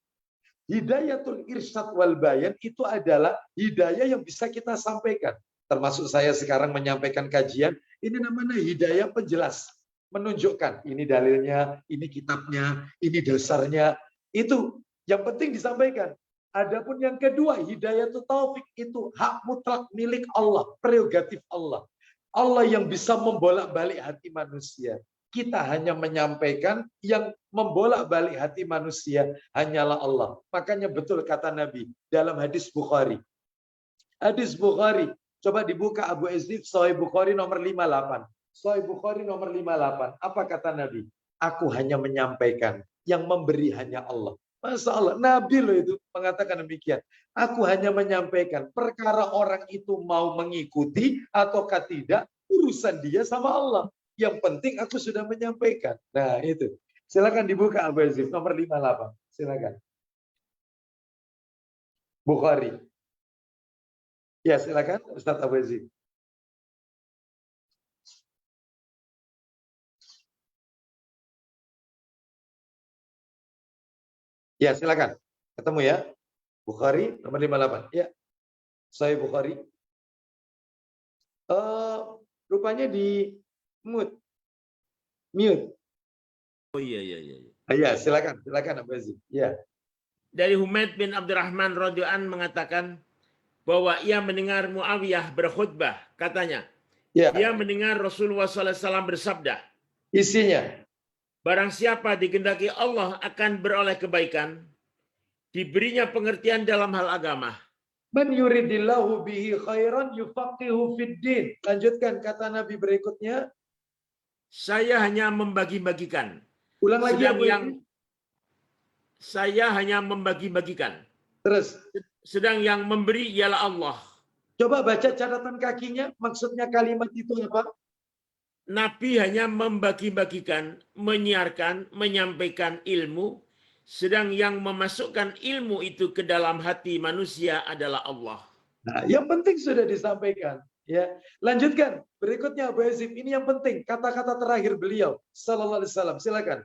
Hidayatul irsyad wal bayan itu adalah hidayah yang bisa kita sampaikan. Termasuk saya sekarang menyampaikan kajian, ini namanya hidayah penjelas. Menunjukkan, ini dalilnya, ini kitabnya, ini dasarnya. Itu yang penting disampaikan. Adapun yang kedua, hidayah taufik itu hak mutlak milik Allah, prerogatif Allah. Allah yang bisa membolak-balik hati manusia. Kita hanya menyampaikan, yang membolak-balik hati manusia hanyalah Allah. Makanya betul kata Nabi dalam hadis Bukhari. Hadis Bukhari, coba dibuka Abu Izif, Sahih Bukhari nomor 58. Sahih Bukhari nomor 58. Apa kata Nabi? Aku hanya menyampaikan, yang memberi hanya Allah. Masya Allah, Nabi loh itu mengatakan demikian. Aku hanya menyampaikan, perkara orang itu mau mengikuti ataukah tidak, urusan dia sama Allah. Yang penting aku sudah menyampaikan. Nah itu. Silakan dibuka Abu Izif nomor 58. Silakan. Bukhari. Ya, silakan Ustaz Abu Yazid. Ya, silakan. Ketemu ya. Bukhari nomor 58. Ya. Sahih Bukhari. Rupanya di mute. Oh iya. Ya, silakan Abu Yazid. Ya. Dari Humaid bin Abdurrahman radhiyallahu anhu mengatakan bahwa ia mendengar Muawiyah berkhutbah, katanya, dia mendengar Rasulullah SAW bersabda, isinya, barang siapa dikehendaki Allah akan beroleh kebaikan, diberinya pengertian dalam hal agama. Man yuridillahu bihi khairan yufaqihu fiddin. Lanjutkan kata Nabi berikutnya. Saya hanya membagi-bagikan. Ulang lagi saya hanya membagi-bagikan. Terus. Sedang yang memberi ialah Allah. Coba baca catatan kakinya, maksudnya kalimat itu apa? Nabi hanya membagi-bagikan, menyiarkan, menyampaikan ilmu, sedang yang memasukkan ilmu itu ke dalam hati manusia adalah Allah. Nah, yang penting sudah disampaikan. Ya, lanjutkan. Berikutnya Abu Yazid, ini yang penting, kata-kata terakhir beliau sallallahu alaihi wasallam. Silakan.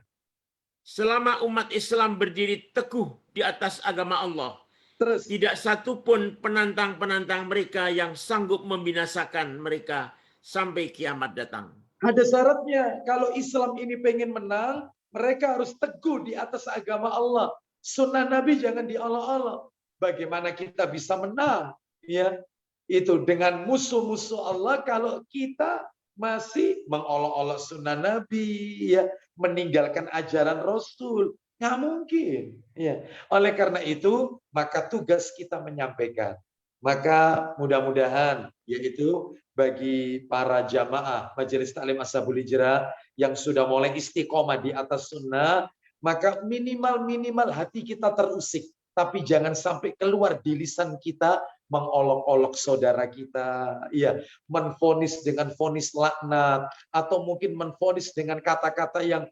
Selama umat Islam berdiri teguh di atas agama Allah, terus tidak satu pun penantang-penantang mereka yang sanggup membinasakan mereka sampai kiamat datang. Ada syaratnya. Kalau Islam ini pengen menang, mereka harus teguh di atas agama Allah. Sunnah Nabi jangan diolok-olok. Bagaimana kita bisa menang? Ya, itu dengan musuh-musuh Allah kalau kita masih mengolok-olok sunnah Nabi, ya, meninggalkan ajaran Rasul. Nggak mungkin. Ya. Oleh karena itu, maka tugas kita menyampaikan. Maka mudah-mudahan, yaitu bagi para jamaah Majelis Taklim Ashabul Hijrah yang sudah mulai istiqomah di atas sunnah, maka minimal hati kita terusik. Tapi jangan sampai keluar di lisan kita mengolok-olok saudara kita, ya, menvonis dengan vonis laknat, atau mungkin menvonis dengan kata-kata yang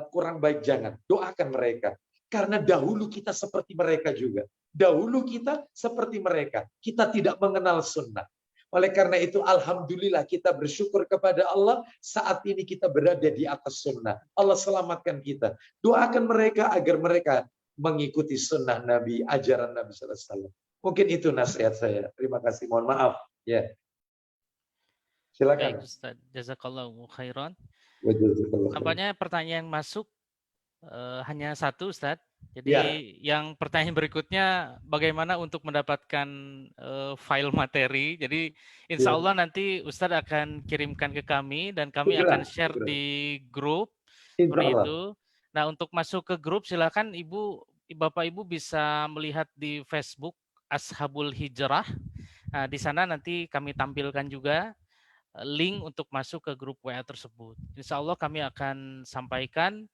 kurang baik. Jangan, doakan mereka. Karena dahulu kita seperti mereka juga. Dahulu kita seperti mereka. Kita tidak mengenal sunnah. Oleh karena itu, alhamdulillah kita bersyukur kepada Allah saat ini kita berada di atas sunnah. Allah selamatkan kita. Doakan mereka agar mereka mengikuti sunnah Nabi, ajaran Nabi sallallahu alaihi wasallam. Mungkin itu nasihat saya. Terima kasih. Mohon maaf. Ya. Silakan. Baik, Ustaz. Jazakallahu khairan. Wajazakallah. Nampaknya pertanyaan yang masuk hanya satu, Ustaz. Jadi Ya. yang pertanyaan berikutnya, bagaimana untuk mendapatkan file materi. Jadi insya Allah nanti Ustaz akan kirimkan ke kami dan kami akan share di grup. Seperti itu. Nah, untuk masuk ke grup silakan Bapak Ibu bisa melihat di Facebook Ashabul Hijrah. Nah, di sana nanti kami tampilkan juga link untuk masuk ke grup WA tersebut. Insya Allah kami akan sampaikan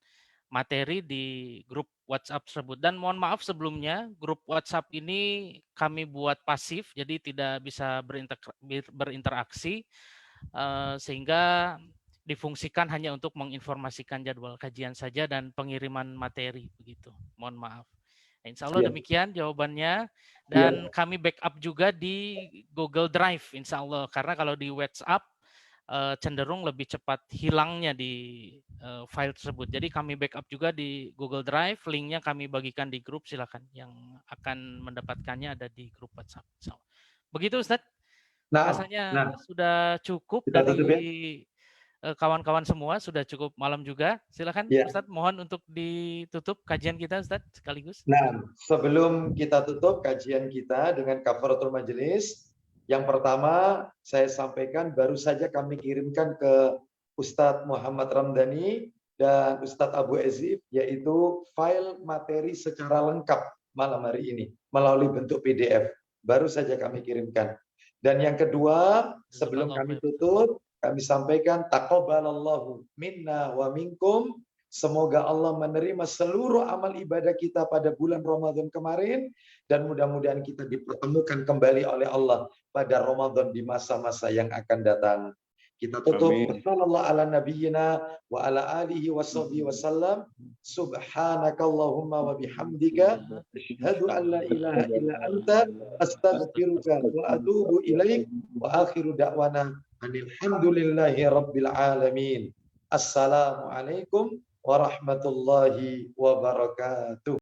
materi di grup WhatsApp tersebut. Dan mohon maaf sebelumnya, grup WhatsApp ini kami buat pasif, jadi tidak bisa berinteraksi, sehingga difungsikan hanya untuk menginformasikan jadwal kajian saja dan pengiriman materi, begitu. Mohon maaf. Insya Allah demikian jawabannya. Dan kami backup juga di Google Drive, insya Allah. Karena kalau di WhatsApp, cenderung lebih cepat hilangnya di file tersebut. Jadi kami backup juga di Google Drive, linknya kami bagikan di grup, silakan. Yang akan mendapatkannya ada di grup WhatsApp. Begitu Ustadz, rasanya sudah cukup dari kawan-kawan semua, sudah cukup malam juga. Silakan Ustadz, mohon untuk ditutup kajian kita Ustadz sekaligus. Nah, sebelum kita tutup kajian kita dengan kafaratul majelis, yang pertama saya sampaikan baru saja kami kirimkan ke Ustadz Muhammad Ramdhani dan Ustadz Abu Ezif, yaitu file materi secara lengkap malam hari ini melalui bentuk PDF. Baru saja kami kirimkan. Dan yang kedua, sebelum kami tutup, kami sampaikan taqabbalallahu minna wa minkum. Semoga Allah menerima seluruh amal ibadah kita pada bulan Ramadan kemarin dan mudah-mudahan kita dipertemukan kembali oleh Allah pada Ramadan di masa-masa yang akan datang. Kita tutup sallallahu ala nabiyyina wa ala alihi washabihi wasallam. Subhanakallahumma wa bihamdika asyhadu an la ilaha illa anta astaghfiruka wa atubu ilaik wa akhiru da'wana alhamdulillahi rabbil alamin. Assalamualaikum warahmatullahi wabarakatuh.